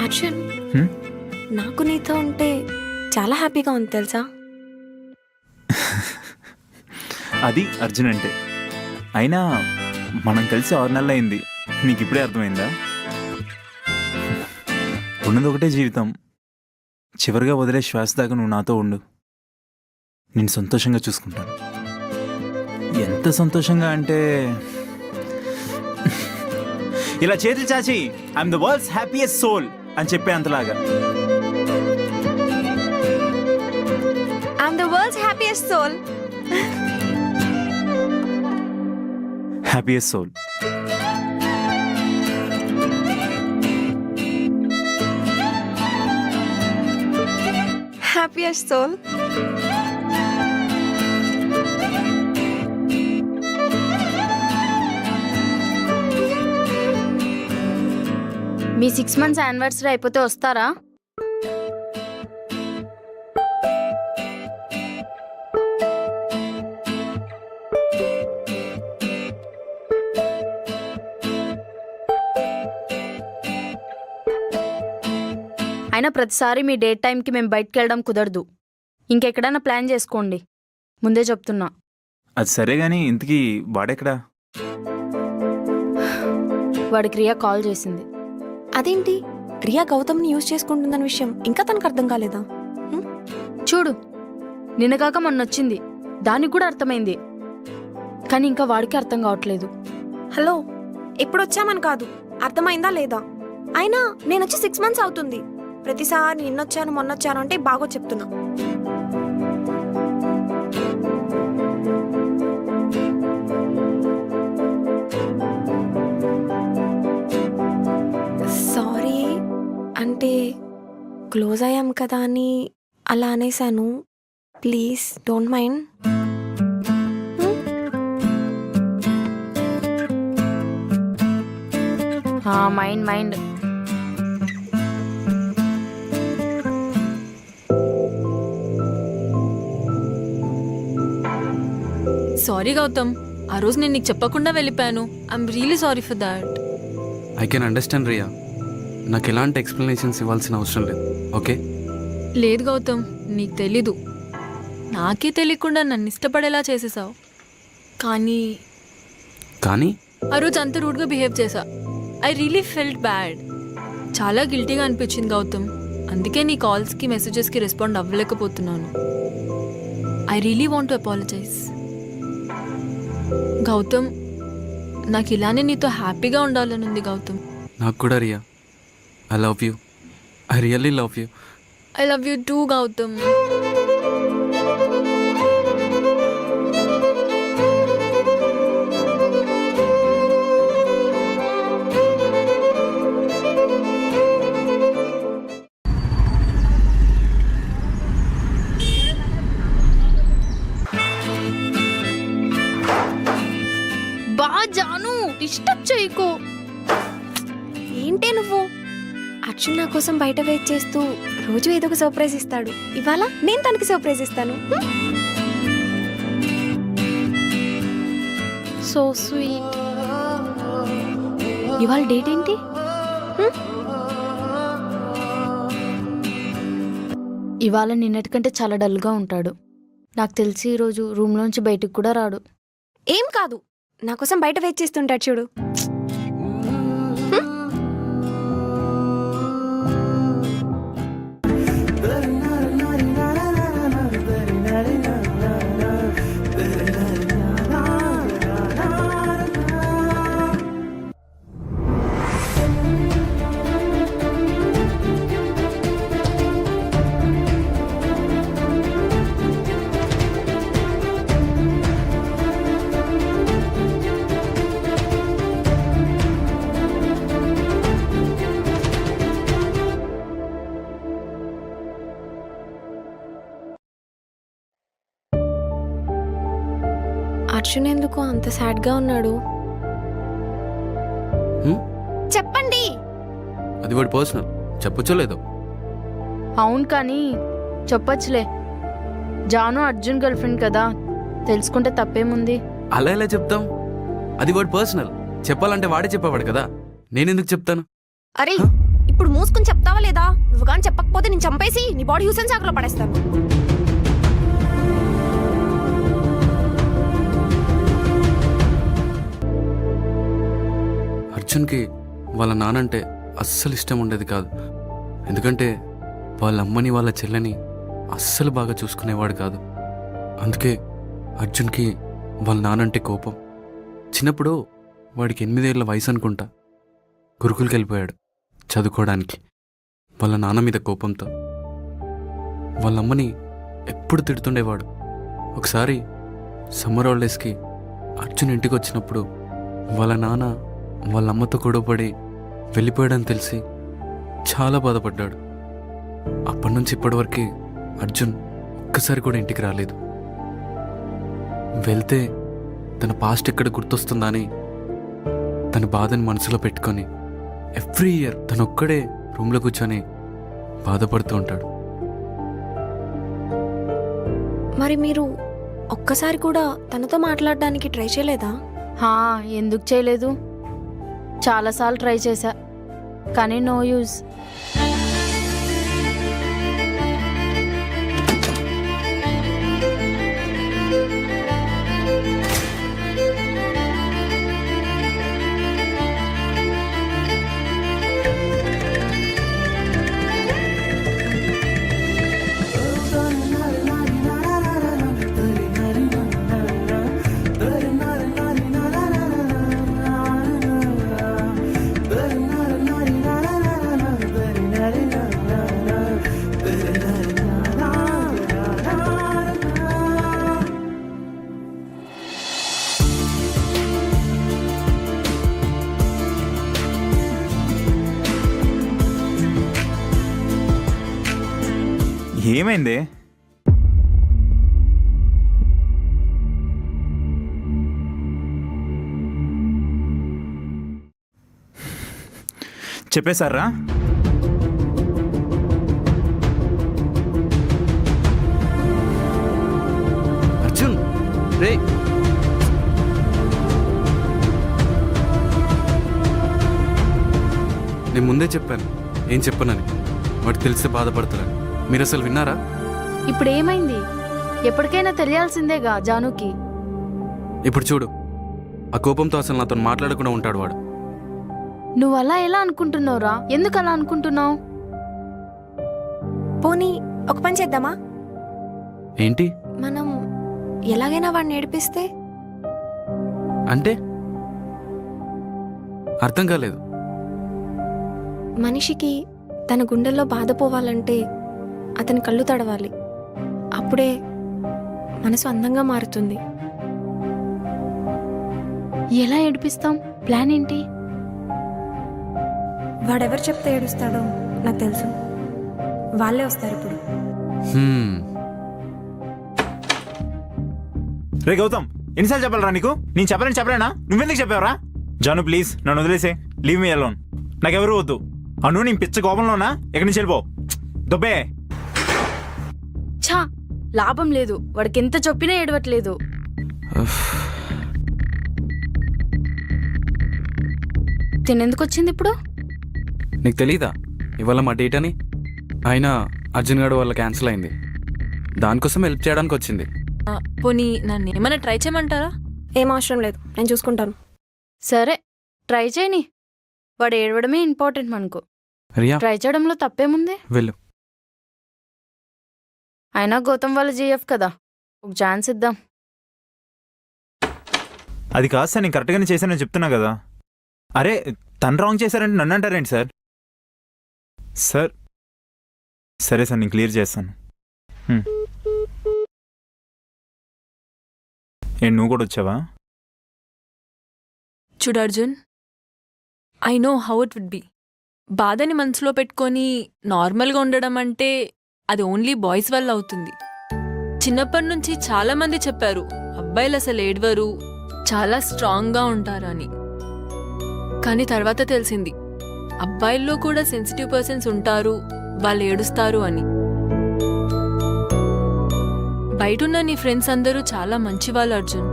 Arjun, hmm? నాకు నీతో ఉంటే చాలా హ్యాపీగా ఉంది తెలుసా. అది అర్జున్ అంటే. అయినా మనం కలిసి 6 నెలలు అయింది, నీకు ఇప్పుడే అర్థమైందా? ఉన్నది ఒకటే జీవితం, చివరిగా వదిలే శ్వాస దాకా నువ్వు నాతో ఉండు. నేను సంతోషంగా చూసుకుంటాను. ఎంత సంతోషంగా అంటే ఇలా చేతులు చాచి I'm the world's happiest soul అని చెప్పే అంతలాగా. I'm the world's happiest soul. Happiest soul. Happiest soul. మీ 6 months యానివర్సరీ అయిపోతే వస్తారా? అయినా ప్రతిసారి మీ డేట్ టైంకి మేము బయటికి వెళ్ళడం కుదరదు. ఇంకెక్కడైనా ప్లాన్ చేసుకోండి, ముందే చెప్తున్నా. అది సరే గాని ఇంతకీ వాడెక్కడా? వాడికి రియా కాల్ చేసింది. అదేంటి రియా గౌతమ్ని యూజ్ చేసుకుంటుందన్న విషయం ఇంకా తనకు అర్థం కాలేదా? చూడు, నిన్న కాక మొన్న వచ్చింది, దానికి కూడా అర్థమైంది, కానీ ఇంకా వాడికి అర్థం కావట్లేదు. హలో, ఎప్పుడు వచ్చామని కాదు, అర్థమైందా లేదా? అయినా నేను వచ్చి 6 months అవుతుంది. ప్రతిసారి నిన్నొచ్చాను మొన్నొచ్చాను అంటే బాగో చెప్తున్నా. సారీ అంటే క్లోజ్ అయ్యాం కదా అని అలా అనేసాను. Please don't mind. Mind mind. Sorry Gautam, ఆ రోజు నేను నీకు చెప్పకుండా వెళ్ళిపోయాను. I'm really sorry for that. I can understand Riya. నాకు ఎలాంటి ఎక్స్ప్లెనేషన్స్ ఇవ్వాల్సిన అవసరం లేదు. ఓకే? లేదు గౌతమ్, నీకు తెలీదు. నాకే తెలియకుండా నన్ను ఇష్టపడేలా చేసేసావు. కానీ కానీ ఆ రోజు అంత రూడ్గా బిహేవ్ చేసా. I really felt bad. చాలా గిల్టీగా అనిపించింది గౌతమ్. అందుకే నీ కాల్స్కి మెసేజెస్కి రెస్పాండ్ అవ్వలేకపోతున్నాను. I really want to apologise Gautam. నాకు ఇలానే నీతో హ్యాపీగా ఉండాలని ఉంది గౌతమ్. నాకు కూడా Riya. I love you. I really love you. I love you too Gautam. బా జాను, డిస్టర్బ్ చేయకు. ఏంటే నువ్వు? అర్జున్ నా కోసం బయట వెయిట్ చేస్తూ రోజు ఏదో ఒక సర్ప్రైజ్ ఇస్తాడు. ఇవాళ నేను తనకి సర్ప్రైజ్ ఇస్తాను. So sweet. ఇవాళ డేట్ ఏంటి? ఇవాళ నిన్నటికంటే చాలా డల్గా ఉంటాడు. నాకు తెలిసి ఈరోజు రూమ్లోంచి బయటికి కూడా రాడు. ఏం కాదు, నా కోసం బయట వెయిట్ చేస్తుంటాడు చూడు. అర్జున్ ఎందుకు అంత సాడ్గా ఉన్నాడు? చెప్పండి. అది వాడి పర్సనల్. చెప్పొచ్చో లేదో? అవును, కానీ చెప్పొచ్చులే. జాను అర్జున్ గర్ల్ ఫ్రెండ్ కదా, తెలుసుకుంటే తప్పేముంది? అలా ఎలా చెప్తాం? అది వాడి పర్సనల్. చెప్పాలంటే వాడే చెప్పేవాడు కదా, నేనెందుకు చెప్తాను? అరే, ఇప్పుడు మూసుకుని చెప్తావా లేదా? నువ్వు కానీ చెప్పకపోతే నేను చంపేసి నీ బాడీ హ్యూసెన్ సాగర్లో పడేస్తాను. అర్జున్కి వాళ్ళ నానంటే అస్సలు ఇష్టం ఉండేది కాదు. ఎందుకంటే వాళ్ళ అమ్మని వాళ్ళ చెల్లని అస్సలు బాగా చూసుకునేవాడు కాదు. అందుకే అర్జున్కి వాళ్ళ నానంటే కోపం. చిన్నప్పుడు వాడికి 8 ఏళ్ల వయసు అనుకుంటా. గురుకులకి వెళ్ళిపోయాడు చదువుకోవడానికి. వాళ్ళ నాన్న మీద కోపంతో వాళ్ళ అమ్మని ఎప్పుడు తిడుతుండేవాడు. ఒకసారి సమ్మర్ హాలిడేస్కి అర్జున్ ఇంటికి వచ్చినప్పుడు వాళ్ళ నాన్న వాళ్ళ అమ్మతో గొడవపడి వెళ్ళిపోయాడని తెలిసి చాలా బాధపడ్డాడు. అప్పటి నుంచి ఇప్పటివరకు అర్జున్ ఒక్కసారి కూడా ఇంటికి రాలేదు. వెళ్తే తన పాస్ట్ ఎక్కడ గుర్తొస్తుందా అని తన బాధని మనసులో పెట్టుకొని ఎవ్రీ ఇయర్ తను ఒక్కడే రూమ్లో కూర్చొని బాధపడుతూ ఉంటాడు. మరి మీరు ఒక్కసారి కూడా తనతో మాట్లాడడానికి ట్రై చేయలేదా? హా, ఎందుకు చేయలేదు? చాలాసార్లు ట్రై చేశా, కానీ నో యూజ్. ఏమైంది? చెప్పేశారా? అర్జున్ రే, నేను ముందే చెప్పాను ఏం చెప్పనని. వాడు తెలిస్తే బాధపడతారని. మీరు అసలు విన్నారా? ఇప్పుడు ఏమైంది? ఎప్పటికైనా తెలియాల్సిందేగా జానుకి. ఇప్పుడు చూడు, ఆ కోపంతో అసలు నాతో మాట్లాడకుండా ఉంటాడు వాడు. నువ్వు అలా ఎలా అనుకుంటున్నావురా? ఎందుకు అలా అనుకుంటున్నావు? పోనీ ఒక పని చేద్దామా? ఏంటి మనం ఎలాగైనా వాడిని ఏడిపిస్తే? అంటే అర్థం కాలేదు. మనిషికి తన గుండెల్లో బాధ పోవాలంటే అతని కళ్ళు తడవాలి. అప్పుడే మనసు అందంగా మారుతుంది. ఎలా ఏడిపిస్తాం? ప్లాన్ ఏంటి? వాడెవరు చెప్తే ఏడుస్తాడో నాకు తెలుసు. వాళ్ళే వస్తారు ఇప్పుడు. రే గౌతమ్, ఎన్నిసార్లు చెప్పాలరా నీకు? నేను చెప్పలేనా? నువ్వెందుకు చెప్పావురా? జాను ప్లీజ్ నన్ను వదిలేసే. Leave me alone. నాకెవరు వద్దు. అను నేను పిచ్చ కోపంలోనా? ఎక్కడి నుంచి వెళ్ళిపో. దుబ్బే. ఛా, లాభం లేదు. వాడికి ఎంత చెప్పినా ఏడవట్లేదు. తినేందుకు వచ్చింది ఇప్పుడు? నీకు తెలీదా ఇవాళ మా డేట్ అని? అయినా అర్జున్ గారు వాళ్ళ క్యాన్సిల్ అయింది. దానికోసం హెల్ప్ చేయడానికి వచ్చింది. పోనీ నన్ను ఏమైనా ట్రై చేయమంటారా? ఏం అవసరం లేదు, నేను చూసుకుంటాను. సరే, ట్రై చేయని. వాడు ఏడవడమే ఇంపార్టెంట్ మనకు. రియా ట్రై చేయడంలో తప్పేముంది? వెళ్ళు. అయినా గౌతమ్ వాళ్ళ జీఎఫ్ కదా, ఒక ఛాన్స్ ఇద్దాం. అది కాదు సార్, నేను కరెక్ట్గానే చేశానని చెప్తున్నా కదా. అరే తను రాంగ్ చేశారంటే నన్ను అంటారేంటి సార్? సార్ సరే సార్, నేను క్లియర్ చేస్తాను. ఏంటి నువ్వు కూడా వచ్చావా? చూడు Arjun, I know how it would be. బాధని మనసులో పెట్టుకొని నార్మల్గా ఉండడం అంటే అది ఓన్లీ బాయ్స్ వల్ల అవుతుంది. చిన్నప్పటి నుంచి చాలా మంది చెప్పారు అబ్బాయిలు అసలు ఏడవరు, చాలా స్ట్రాంగ్గా ఉంటారని. కానీ తర్వాత తెలిసింది అబ్బాయిల్లో కూడా సెన్సిటివ్ పర్సన్స్ ఉంటారు, వాళ్ళు ఏడుస్తారు అని. బయటున్న నీ ఫ్రెండ్స్ అందరూ చాలా మంచి వాళ్ళు అర్జున్.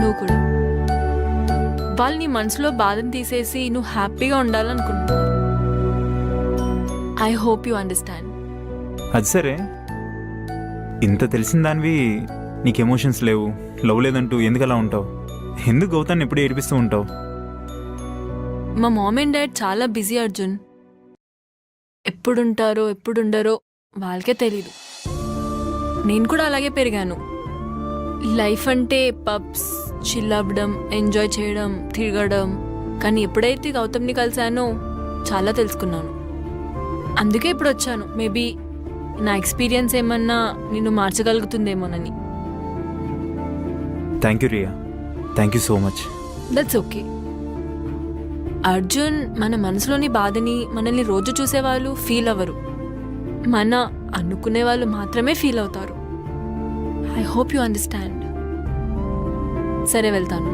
నువ్వు కూడా వాళ్ళు నీ మనసులో బాధను తీసేసి నువ్వు హ్యాపీగా ఉండాలనుకుంటున్నావు. I hope you understand. అది సరే, ఇంత తెలిసిన దానివి నీకు ఎమోషన్స్ లేవు, లవ్ లేదంటూ ఎందుకు అలా ఉంటావు? ఎందుకు గౌతాన్ని ఎప్పుడు ఏడిపిస్తూ ఉంటావు? మా మామ్ అండ్ డాడ్ చాలా బిజీ అర్జున్. ఎప్పుడుంటారో ఎప్పుడుండరో వాళ్ళకే తెలీదు. నేను కూడా అలాగే పెరిగాను. లైఫ్ అంటే పబ్స్, చిల్ అవ్వడం, ఎంజాయ్ చేయడం, తిరగడం, కానీ ఎప్పుడైతే గౌతమ్ని కలిశానో చాలా తెలుసుకున్నాను. అందుకే ఇప్పుడు వచ్చాను. మేబీ నా ఎక్స్పీరియన్స్ ఏమన్నా నిన్ను మార్చగలుగుతుందేమోనని. Thank you Riya, thank you so much. That's okay. Arjun, మన మనసులోని బాధని మనల్ని రోజు చూసేవాళ్ళు ఫీల్ అవ్వరు, మన అనుకునే వాళ్ళు మాత్రమే ఫీల్ అవుతారు. I hope you understand. సరే, వెళ్తాను.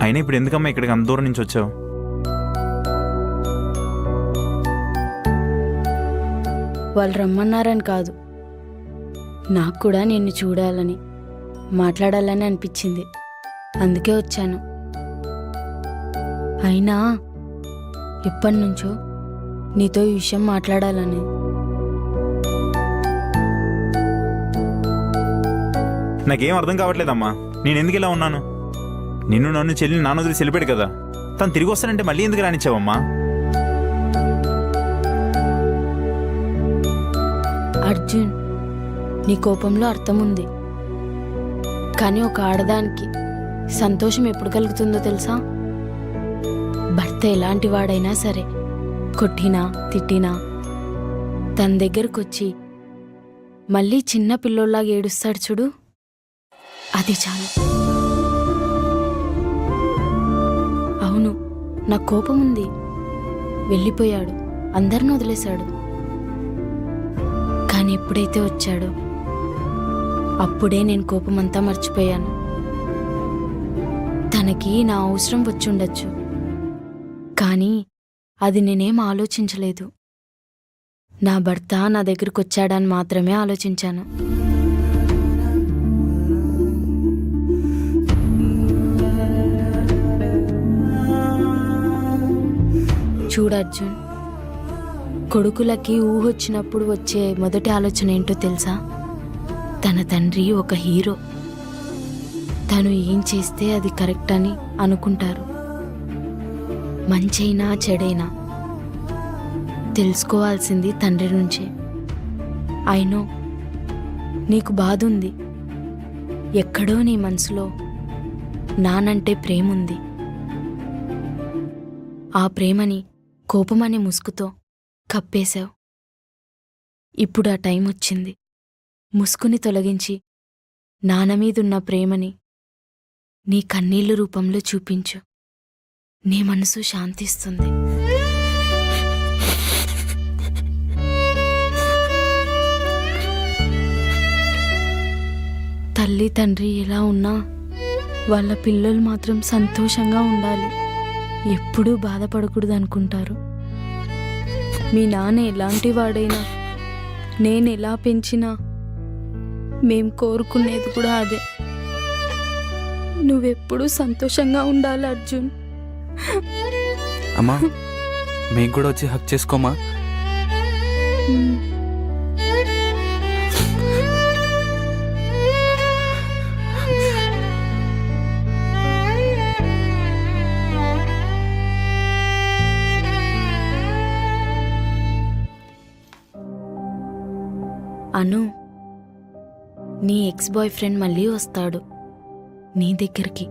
అయినా ఇప్పుడు ఎందుకమ్మా ఇక్కడికి అంత దూరం నుంచి వచ్చావు? వాళ్ళు రమ్మన్నారని కాదు, నాకు కూడా నిన్ను చూడాలని మాట్లాడాలని అనిపించింది, అందుకే వచ్చాను. అయినా ఎప్పటి నుంచో నీతో ఈ విషయం మాట్లాడాలని. నాకేం అర్థం కావట్లేదమ్మా, నేను ఎందుకు ఇలా ఉన్నాను? నిన్ను నన్ను చెల్లి నాన్న వదిలి సెలిపాడు కదా, తను తిరిగి వస్తానంటే మళ్ళీ ఎందుకు రానిచ్చావమ్మా? అర్జున్, నీ కోపంలో అర్థం ఉంది, కానీ ఒక ఆడదానికి సంతోషం ఎప్పుడు కలుగుతుందో తెలుసా? భర్త ఎలాంటి వాడైనా సరే, కొట్టినా తిట్టినా తన దగ్గరకు వచ్చి మళ్ళీ చిన్న పిల్లోళ్ళలాగా ఏడుస్తాడు చూడు, అది చాలు. అవును, నాకు కోపం ఉంది, వెళ్ళిపోయాడు, అందరిని వదిలేశాడు. కానీ ఎప్పుడైతే వచ్చాడో అప్పుడే నేను కోపమంతా మర్చిపోయాను. తనకి నా అవసరం వచ్చుండొచ్చు, కానీ అది నేనేం ఆలోచించలేదు. నా భర్త నా దగ్గరకు వచ్చాడని మాత్రమే ఆలోచించాను. చూడు అర్జున్, కొడుకులకి ఊహొచ్చినప్పుడు వచ్చే మొదటి ఆలోచన ఏంటో తెలుసా? తన తండ్రి ఒక హీరో, తను ఏం చేస్తే అది కరెక్ట్ అని అనుకుంటారు. మంచైనా చెడైనా తెలుసుకోవాల్సింది తండ్రి నుంచే. అయినో నీకు బాధ ఉంది, ఎక్కడో నీ మనసులో నానంటే ప్రేమ ఉంది. ఆ ప్రేమని కోపమనే ముసుగుతో కప్పేశావు. ఇప్పుడు ఆ టైం వచ్చింది, ముసుగుని తొలగించి నాన్న మీదున్న ప్రేమని నీ కన్నీళ్ల రూపంలో చూపించు. నీ మనసు శాంతిస్తుంది. తల్లి తండ్రి ఎలా ఉన్నా వాళ్ళ పిల్లలు మాత్రం సంతోషంగా ఉండాలి, ఎప్పుడూ బాధపడకూడదు అనుకుంటారు. మీ నాన్న ఎలాంటి వాడైనా, నేను ఎలా పెంచినా మేం కోరుకునేది కూడా అదే. నువ్వెప్పుడూ సంతోషంగా ఉండాలి అర్జున్. అమ్మా, మేము కూడా వచ్చి హక్ చేసుకోమా? అను, నీ ఎక్స్ బాయ్ ఫ్రెండ్ మళ్ళీ వస్తాడు నీ దగ్గరికి.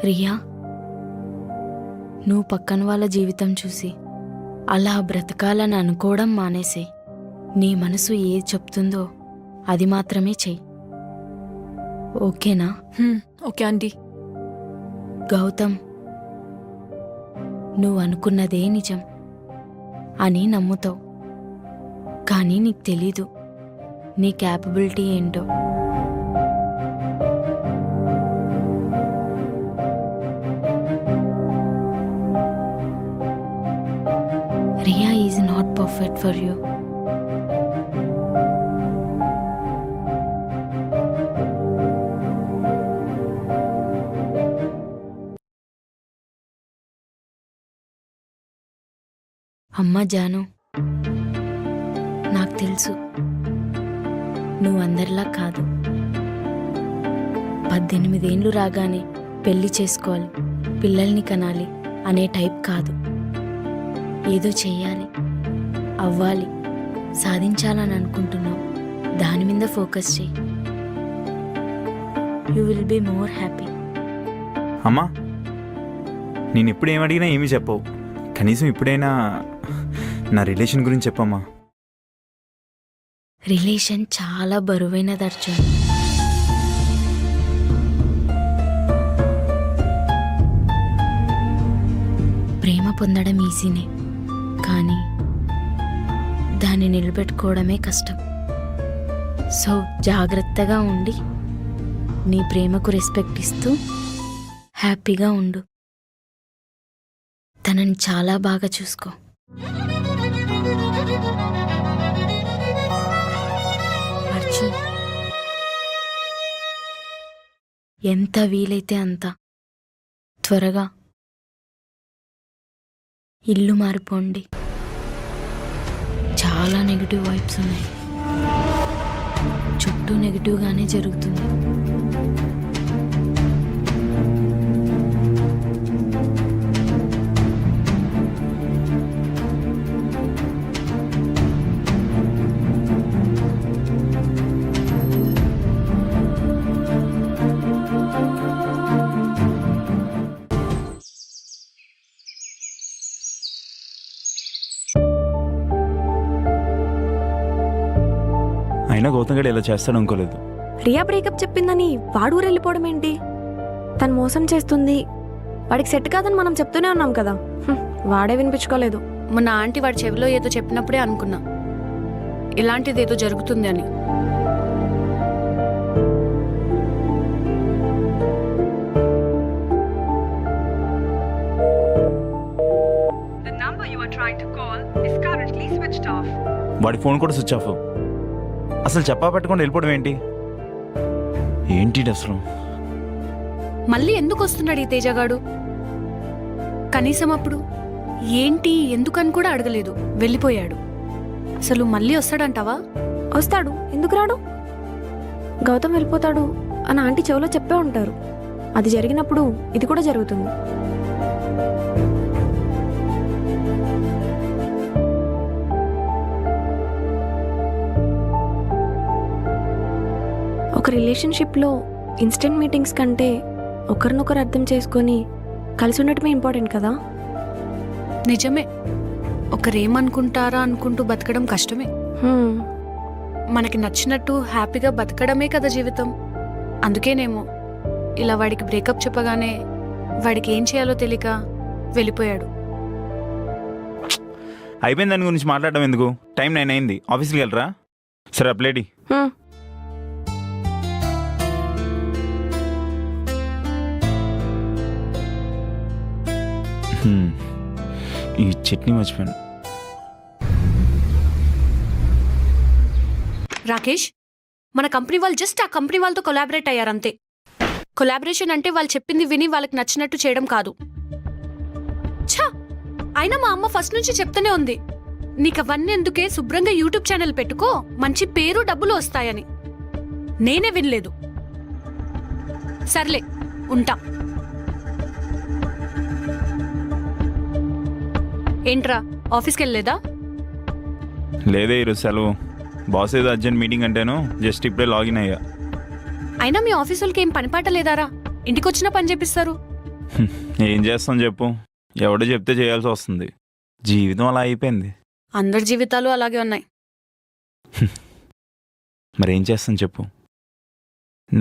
రియా, నువ్వు పక్కన వాళ్ళ జీవితం చూసి అలా బ్రతకాలని అనుకోవడం మానేసే. నీ మనసు ఏది చెప్తుందో అది మాత్రమే చెయ్యి, ఓకేనా? Okay aunty. గౌతమ్, నువ్వు అనుకున్నదే నిజం అని నమ్ముతావు, కానీ నీకు తెలీదు నీ క్యాపబిలిటీ ఏంటో. Ria is not perfect for you. అమ్మ జాను, నాకు తెలుసు నువ్వు అందరిలా కాదు. 18 ఏండ్లు రాగానే పెళ్లి చేసుకోవాలి, పిల్లల్ని కనాలి అనే టైప్ కాదు. ఏదో చెయ్యాలి, అవ్వాలి, సాధించాలని అనుకుంటున్నావు. దాని మీద ఫోకస్ చేయి. You will be more happy. అమ్మా, నేను ఎప్పుడు ఏమడిగినా ఏమీ చెప్పవు. కనీసం ఇప్పుడైనా నా రిలేషన్ గురించి చెప్పమ్మా. రిలేషన్ చాలా బరువైనది అర్జున్. ప్రేమ పొందడం ఈజీనే, కానీ దాన్ని నిలబెట్టుకోవడమే కష్టం. సో జాగ్రత్తగా ఉండి నీ ప్రేమకు రెస్పెక్ట్ ఇస్తూ హ్యాపీగా ఉండు. తనని చాలా బాగా చూసుకో. అర్జున్, ఎంత వీలైతే అంత త్వరగా ఇల్లు మారిపోండి. చాలా నెగిటివ్ వైబ్స్ ఉన్నాయి. చుట్టూ నెగిటివ్గానే జరుగుతుంది. అయినా గౌతమ్ గడు ఇలా చేస్తాడు అనుకోలేదు. రియా బ్రేకప్ చెప్పిందని వాడు ఊరు వెళ్ళిపోవడం ఏంటి? తను మోసం చేస్తుంది, వాడికి సెట్ కాదని మనం చెప్తూనే ఉన్నాం కదా. వాడే వినిపించుకోలేదు. మొన్న ఆంటీ వాడి చెవిలో ఏదో చెప్పినప్పుడే అనుకున్నా ఇలాంటిది ఏదో జరుగుతుంది అని. వాడి ఫోన్ కూడా స్విచ్ ఆఫ్. అసలు చెప్పా పెట్టకుండా వెళ్ళిపోవడం ఏంటి? ఏంటి అసలు? మళ్ళీ ఎందుకు వస్తున్నాడు ఈ తేజగాడు? కనీసం అప్పుడు ఏంటి ఎందుకని కూడా అడగలేదు, వెళ్ళిపోయాడు. అసలు మళ్ళీ వస్తాడంటావా? వస్తాడు, ఎందుకు రాడు? గౌతమ్ వెళ్ళిపోతాడు అని ఆంటీ చెవిలో చెప్పే ఉంటారు. అది జరిగినప్పుడు ఇది కూడా జరుగుతుంది. ఒక రిలేషన్షిప్లో ఇన్స్టెంట్ మీటింగ్స్ కంటే ఒకరినొకరు అర్థం చేసుకొని కలిసి ఉండటమే ఇంపార్టెంట్ కదా. నిజమే, ఒకరేమనుకుంటారా అనుకుంటూ బతకడం కష్టమే. మనకి నచ్చినట్టు హ్యాపీగా బతకడమే కదా జీవితం. అందుకేనేమో ఇలా వాడికి బ్రేకప్ చెప్పగానే వాడికి ఏం చేయాలో తెలియక వెళ్ళిపోయాడు. అయిపోయింది, దాని గురించి మాట్లాడడం ఎందుకు? టైం 9 అయింది, ఆఫీస్కి వెళ్ళరా? సరే అప్లేడి. ఈ చట్నీ మర్చిపోయాను. రాకేష్, మన కంపెనీ వాళ్ళు జస్ట్ ఆ కంపెనీ వాళ్ళతో కొలాబరేట్ అయ్యారంతే. కొలాబరేషన్ అంటే వాళ్ళు చెప్పింది విని వాళ్ళకి నచ్చినట్టు చేయడం కాదు. ఛా, అయినా మా అమ్మ ఫస్ట్ నుంచి చెప్తూనే ఉంది, నీకు అవన్నీ ఎందుకే, శుభ్రంగా యూట్యూబ్ ఛానల్ పెట్టుకో, మంచి పేరు డబ్బులు వస్తాయని. నేనే వినలేదు. సర్లే, ఉంటా. ఏంట్రా, ఆఫీస్కి వెళ్ళలేదా? లేదే, ఈరోజు సెలవు. బాస్ ఏదో అర్జెంట్ మీటింగ్ అంటేను జస్ట్ ఇప్పుడే లాగిన్ అయ్యా. అయినా మీ ఆఫీస్ వాళ్ళకి ఏం పనిపాట లేదారా? ఇంటికి వచ్చినా పని చేపిస్తారు. ఏం చేస్తాం చెప్పు, ఎవడో చెప్తే చేయాల్సి వస్తుంది. జీవితం అలా అయిపోయింది. అందరి జీవితాలు అలాగే ఉన్నాయి. మరేం చేస్తాం చెప్పు.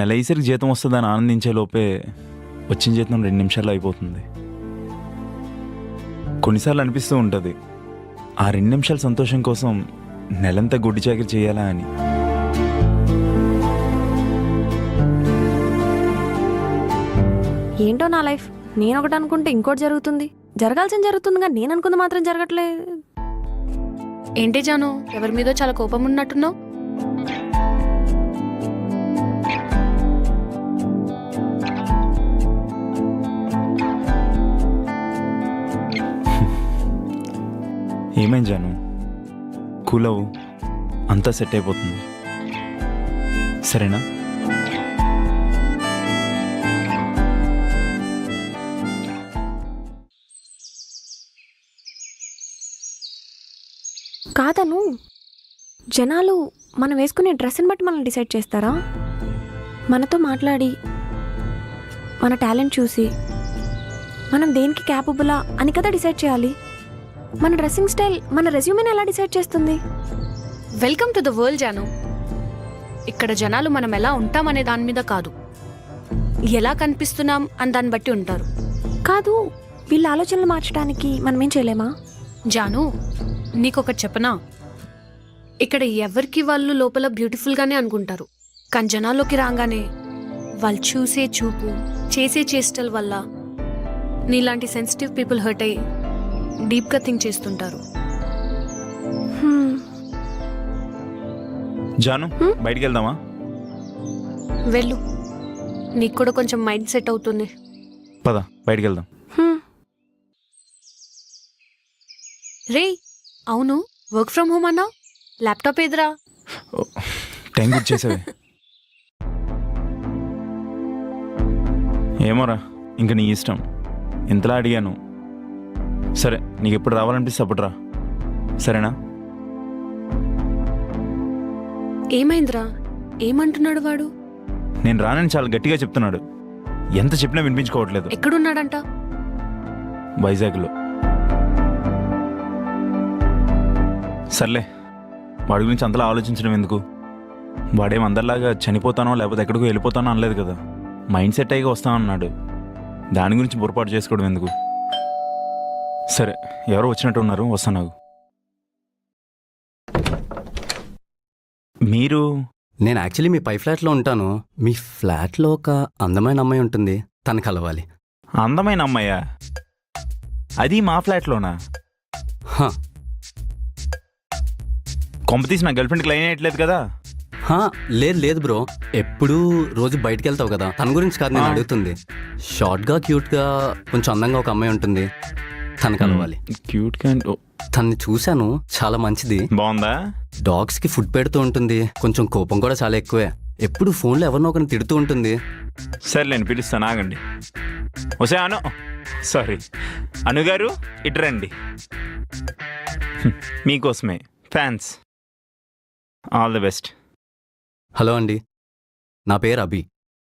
నెల ఈసరికి జీతం వస్తుందని ఆనందించే లోపే వచ్చిన జీతం 2 నిమిషాల్లో అయిపోతుంది. కొన్నిసార్లు అనిపిస్తూ ఉంటుంది, ఆ 2 నిమిషాల సంతోషం కోసం నెలంతా గుడ్డి చాకరీ చేయాలా అని. ఏంటో నా లైఫ్, నేను ఒకటి అనుకుంటే ఇంకోటి జరుగుతుంది. జరగాల్సింది జరుగుతుందిగా, నేను అనుకుంది మాత్రం జరగట్లేదు. ఏంటి జాను, ఎవరి మీదో చాలా కోపం ఉన్నట్టున్నావు? ఏమైంది జాను, కూల్ అవ్వు, అంతా సెట్ అయిపోతుంది. సరేనా? కాదను, జనాలు మనం వేసుకునే డ్రెస్ని బట్టి మనల్ని డిసైడ్ చేస్తారా? మనతో మాట్లాడి మన టాలెంట్ చూసి మనం దేనికి క్యాపబులా అని కదా డిసైడ్ చేయాలి. మన డ్రెస్సింగ్ స్టైల్ మన రెజ్యూమేని ఎలా డిసైడ్ చేస్తుంది? Welcome to the world Janu. ఇక్కడ జనాలు మనం ఎలా ఉంటామనే దాని మీద కాదు, ఎలా కనిపిస్తున్నాం అని దాన్ని బట్టి ఉంటారు. కాదు, వీళ్ళ ఆలోచనలు మార్చడానికి మనం ఏం చేయలేమా? జాను, నీకొకటి చెప్పనా? ఇక్కడ ఎవరికి వాళ్ళు లోపల బ్యూటిఫుల్గానే అనుకుంటారు, కానీ జనాల్లోకి రాగానే వాళ్ళు చూసే చూపు, చేసే చేష్టల వల్ల నీలాంటి సెన్సిటివ్ పీపుల్ హర్ట్ అయ్యి డీప్గా థింక్ చేస్తుంటారు. జాను, బయటికి వెళ్దామా? వెళ్ళు, నీకు కూడా కొంచెం మైండ్ సెట్ అవుతుంది. పద, బయటికి వెళ్దాం. రే, అవును, వర్క్ ఫ్రమ్ హోమ్ అన్నా, ల్యాప్టాప్ ఏదిరా? టైం గుర్తు చేసేవే. ఏమోరా, ఇంక నీ ఇష్టం. ఇంతలా అడిగాను. సరే, నీకు ఎప్పుడు రావాలనిపిస్తే అప్పుడు రా, సరేనా? ఏమైందిరా? ఏమంటున్నాడు వాడు? నేను రానని చాలా గట్టిగా చెప్తున్నాడు. ఎంత చెప్పినా వినిపించుకోవట్లేదు. ఎక్కడున్నాడంట? వైజాగ్లో. సర్లే, వాడి గురించి అంతలా ఆలోచించడం ఎందుకు? వాడేం అందరిలాగా చనిపోతానో లేకపోతే ఎక్కడికో వెళ్ళిపోతానో అనలేదు కదా. మైండ్ సెట్ అయ్యి వస్తానన్నాడు. దాని గురించి పొరపాటు చేసుకోవడం ఎందుకు? సరే, ఎవరో వచ్చినట్టు ఉన్నారు, వస్తాను నాకు. మీరు? నేను యాక్చువల్లీ మీ పై ఫ్లాట్లో ఉంటాను. మీ ఫ్లాట్లో ఒక అందమైన అమ్మాయి ఉంటుంది, తను కలవాలి. అందమైన అమ్మాయ్యా? అది మా ఫ్లాట్లోనా? హా, కొంపతీసి నా గర్ల్ ఫ్రెండ్కి లైన్ అయ్యట్లేదు కదా? హా, లేదు లేదు బ్రో, ఎప్పుడూ రోజు బయటికి వెళ్తావు కదా, తన గురించి కాదు నేను అడుగుతుంది. షార్ట్గా క్యూట్గా కొంచెం అందంగా ఒక అమ్మాయి ఉంటుంది, తను కలవాలి. క్యూట్గా? తన్ని చూశాను, చాలా మంచిది. బాగుందా? డాగ్స్కి ఫుడ్ పెడుతూ ఉంటుంది, కొంచెం కోపం కూడా చాలా ఎక్కువే. ఎప్పుడు ఫోన్లో ఎవరినో ఒకరిని తిడుతూ ఉంటుంది. సరే, నేను పిలుస్తాను, ఆగండి. వసే అను, సారీ అనుగారు, ఇట్రండి. మీకోసమే fans. All the best. Hello అండి, నా పేరు అభి.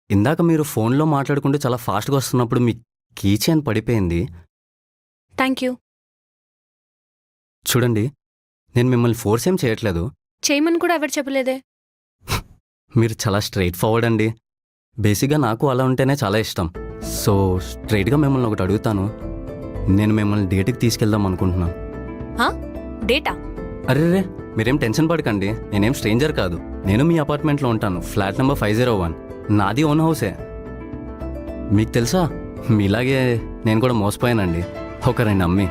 ఇందాక మీరు ఫోన్లో మాట్లాడుకుంటూ చాలా ఫాస్ట్గా వస్తున్నప్పుడు మీ కీ చైన్ పడిపోయింది. Thank you. చూడండి, నేను మిమ్మల్ని ఫోర్స్ ఏం చేయట్లేదు. చేయమని కూడా ఎవరు చెప్పలేదే. మీరు చాలా స్ట్రైట్ ఫార్వర్డ్ అండి. బేసిక్గా నాకు అలా ఉంటేనే చాలా ఇష్టం. సో స్ట్రైట్గా మిమ్మల్ని ఒకటి అడుగుతాను. నేను మిమ్మల్ని డేట్కి తీసుకెళ్దాం అనుకుంటున్నాను. డేటా? అరే, మీరేం టెన్షన్ పడకండి, నేనేం స్ట్రేంజర్ కాదు. నేను మీ అపార్ట్మెంట్లో ఉంటాను, ఫ్లాట్ నెంబర్ 501. నాది ఓన్ హౌసే. మీకు తెలుసా, మీలాగే నేను కూడా మోసపోయానండి ఒకరిని నమ్మి.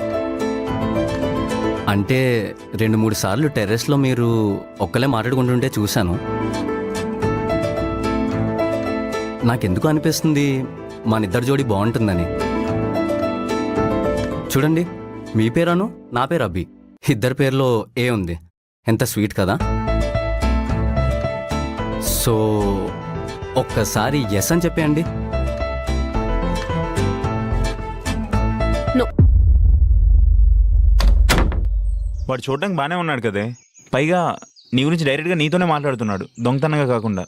అంటే 2-3 సార్లు టెర్రస్లో మీరు ఒక్కలే మాట్లాడుకుంటుంటే చూశాను. నాకెందుకు అనిపిస్తుంది మన ఇద్దరి జోడి బాగుంటుందని. చూడండి, మీ పేరాను నా పేరు అభి, ఇద్దరి పేరులో ఏ ఉంది. ఎంత స్వీట్ కదా. సో ఒక్కసారి ఎస్ అని చెప్పేయండి. వాడు చూడడానికి బాగానే ఉన్నాడు కదే. పైగా నీ గురించి డైరెక్ట్గా నీతోనే మాట్లాడుతున్నాడు, దొంగతనంగా కాకుండా.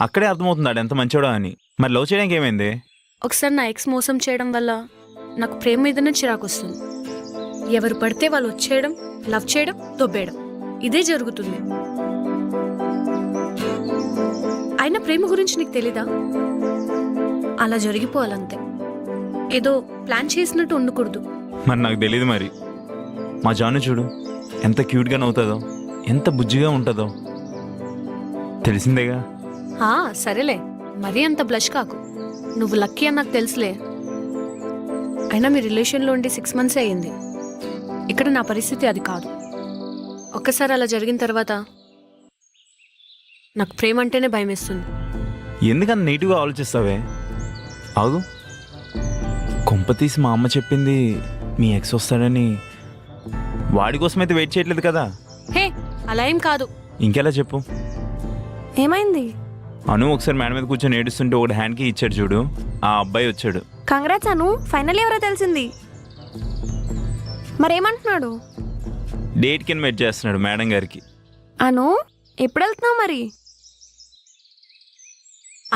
అక్కడే అర్థమవుతున్నాడు ఎంత మంచోడా అని. మరి లవ్ చేయడానికి ఏమైంది? ఒకసారి నా ఎక్స్ మోసం చేయడం వల్ల నాకు ప్రేమ మీదనే చిరాకు వస్తుంది. ఎవరు పడితే వాళ్ళు వచ్చేయడం, లవ్ చేయడం, దొబ్బేయడం, ఇదే జరుగుతుంది. అయినా ప్రేమ గురించి నీకు తెలీదా? అలా జరిగిపోవాలంతే. ఏదో ప్లాన్ చేసినట్టు ఉండకూడదు. మరి నాకు తెలియదు. మరి మా జాను చూడు, ఎంత క్యూట్గా నవ్వుతుందో, ఎంత బుజ్జిగా ఉంటుందో. తెలిసిందేగా. సరేలే, మరీ అంత బ్లష్ కాకు. నువ్వు లక్కీ అని నాకు తెలుసులే. అయినా మీ రిలేషన్లో ఉండి 6 months అయ్యింది. ఇక్కడ నా పరిస్థితి అది కాదు. ఒక్కసారి అలా జరిగిన తర్వాత నాకు ప్రేమ అంటేనే భయం వేస్తుంది. ఎందుకని నీట్గా ఆలోచిస్తావే? ఆగు, కొంపతీసి మా అమ్మ చెప్పింది మీ ఎక్స్ వస్తాడని. వాడి కోసమైతే వెయిట్ చేయట్లేదు కదా? హే, అలా ఏం కాదు. ఇంకెలా చెప్పు? ఏమైంది? అను ఒకసారి మేడం మీద కూర్చొని ఏడుస్తుంటే ఒకటి హ్యాండ్కి ఇచ్చాడు చూడు, ఆ అబ్బాయి వచ్చాడు. కంగ్రాట్స్ అను, ఫైనల్ ఎవరో తెలిసింది. మరేమంటున్నాడు? డేట్ కింద మెట్ చేస్తున్నాడు మేడం గారికి. అను ఎప్పుడు వెళ్తున్నావు మరి?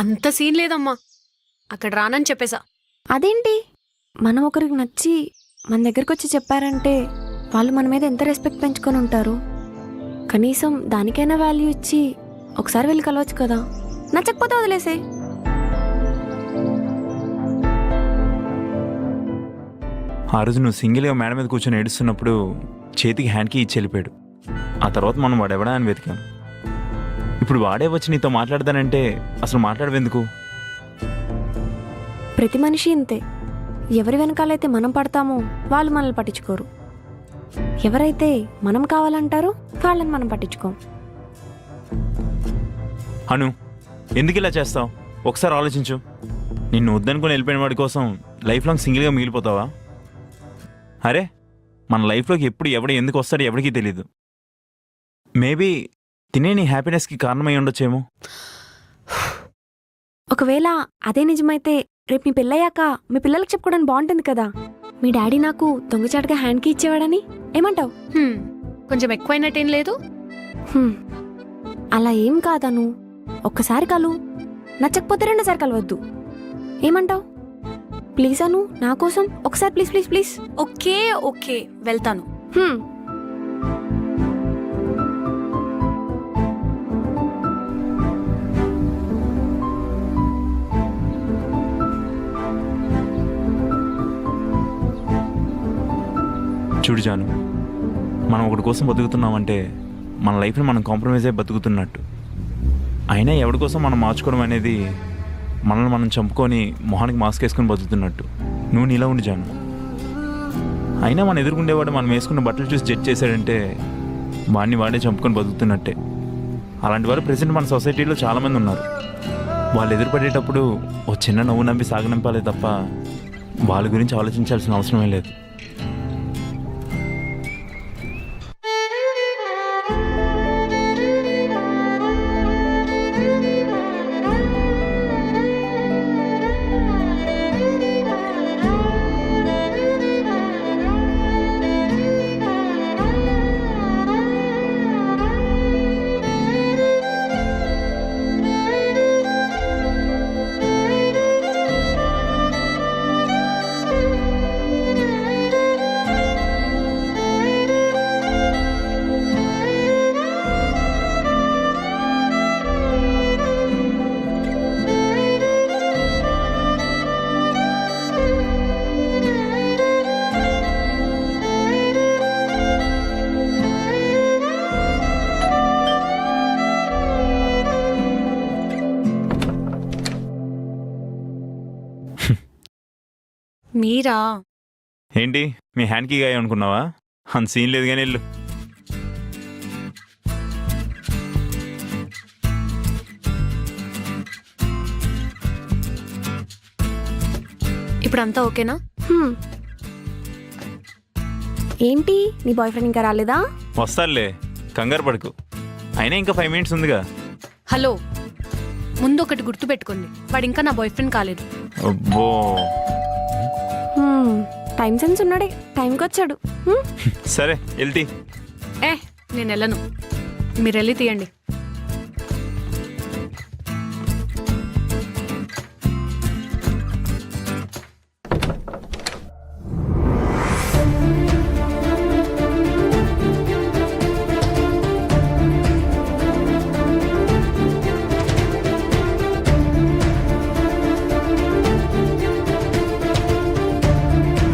అంత సీన్ లేదమ్మా, అక్కడ రానని చెప్పేశా. అదేంటి, మనం ఒకరికి నచ్చి మన దగ్గరకు వచ్చి చెప్పారంటే వాళ్ళు మన మీద ఎంత రెస్పెక్ట్ పెంచుకొని ఉంటారు. కనీసం దానికైనా వాల్యూ ఇచ్చి ఒకసారి వెళ్ళి కలవచ్చు కదా. నచ్చకపోతే వదిలేసే. ఆ రోజు నువ్వు సింగిల్గా మేడం మీద కూర్చొని ఏడుస్తున్నప్పుడు చేతికి హ్యాండ్కి ఇచ్చి వెళ్ళిపోయాడు. ఆ తర్వాత మనం వాడెవడా అని వెతికాం. ఇప్పుడు వాడే వచ్చి నీతో మాట్లాడతానంటే అసలు మాట్లాడవెందుకు? ప్రతి మనిషి ఇంతే. ఎవరి వెనకాలైతే మనం పడతామో వాళ్ళు మనల్ని పట్టించుకోరు. ఎవరైతే మనం కావాలంటారో వాళ్ళని మనం పట్టించుకోం. అను, ఎందుకు ఇలా చేస్తావు? ఒకసారి ఆలోచించు. నిన్ను వద్దనుకొని వెళ్ళిపోయిన వాడి కోసం లైఫ్ లాంగ్ సింగిల్గా మిగిలిపోతావా? అరే, మన లైఫ్లోకి ఎప్పుడు ఎవడు ఎందుకు వస్తాడో ఎవరికీ తెలీదు. మేబీ తినే నీ హ్యాపీనెస్కి కారణమై ఉండొచ్చేమో. ఒకవేళ అదే నిజమైతే రేపు మీ పెళ్ళయ్యాక మీ పిల్లలకు చెప్పుకోవడానికి బాగుంటుంది కదా. మీ డాడీ నాకు దొంగచాటుగా హ్యాండ్కి ఇచ్చేవాడని. ఏమంటావు? కొంచెం ఎక్కువైనట్టేం లేదు. అలా ఏం కాదను, ఒక్కసారి కలు, నచ్చకపోతే రెండోసారి కలవద్దు. ఏమంటావు? ప్లీజ్ అను, నా కోసం ఒకసారి please please please. Okay okay, వెళ్తాను. చూడు జాను, మనం ఒకటి కోసం బతుకుతున్నామంటే మన లైఫ్ని మనం కాంప్రమైజ్ అయి బతుకుతున్నట్టు. అయినా ఎవరి కోసం మనం మార్చుకోవడం అనేది మనల్ని మనం చంపుకొని మొహానికి మాస్క్ వేసుకొని బతుకుతున్నట్టు. నువ్వు నీలా ఉండి జాను. అయినా మన ఎదుర్కొండేవాడు మనం వేసుకున్న బట్టలు చూసి జడ్జ్ చేశాడంటే వాడిని వాడే చంపుకొని బతుకుతున్నట్టే. అలాంటి వారు ప్రెసెంట్ మన సొసైటీలో చాలామంది ఉన్నారు. వాళ్ళు ఎదురుపడేటప్పుడు ఓ చిన్న నవ్వు నవ్వి సాగనంపాలే తప్ప వాళ్ళ గురించి ఆలోచించాల్సిన అవసరమే లేదు. మీరా? ఏంటి మీ హ్యాండ్కి గాయ అనుకున్నావా? అంత సీన్ లేదు కానీ వెళ్ళు. ఇప్పుడు అంతా ఓకేనా? ఏంటి, నీ బాయ్ ఫ్రెండ్ ఇంకా రాలేదా? వస్తారులే, కంగారు పడకు. అయినా ఇంకా 5 minutes ఉందిగా. హలో, ముందు ఒకటి గుర్తుపెట్టుకోండి, వాడు ఇంకా నా బాయ్ ఫ్రెండ్ కాలేదు. అబ్బో, టైం సెన్స్ ఉన్నాడే, టైంకి వచ్చాడు. సరే వెళ్తీ. నేను వెళ్ళను, మీరు వెళ్ళి తీయండి.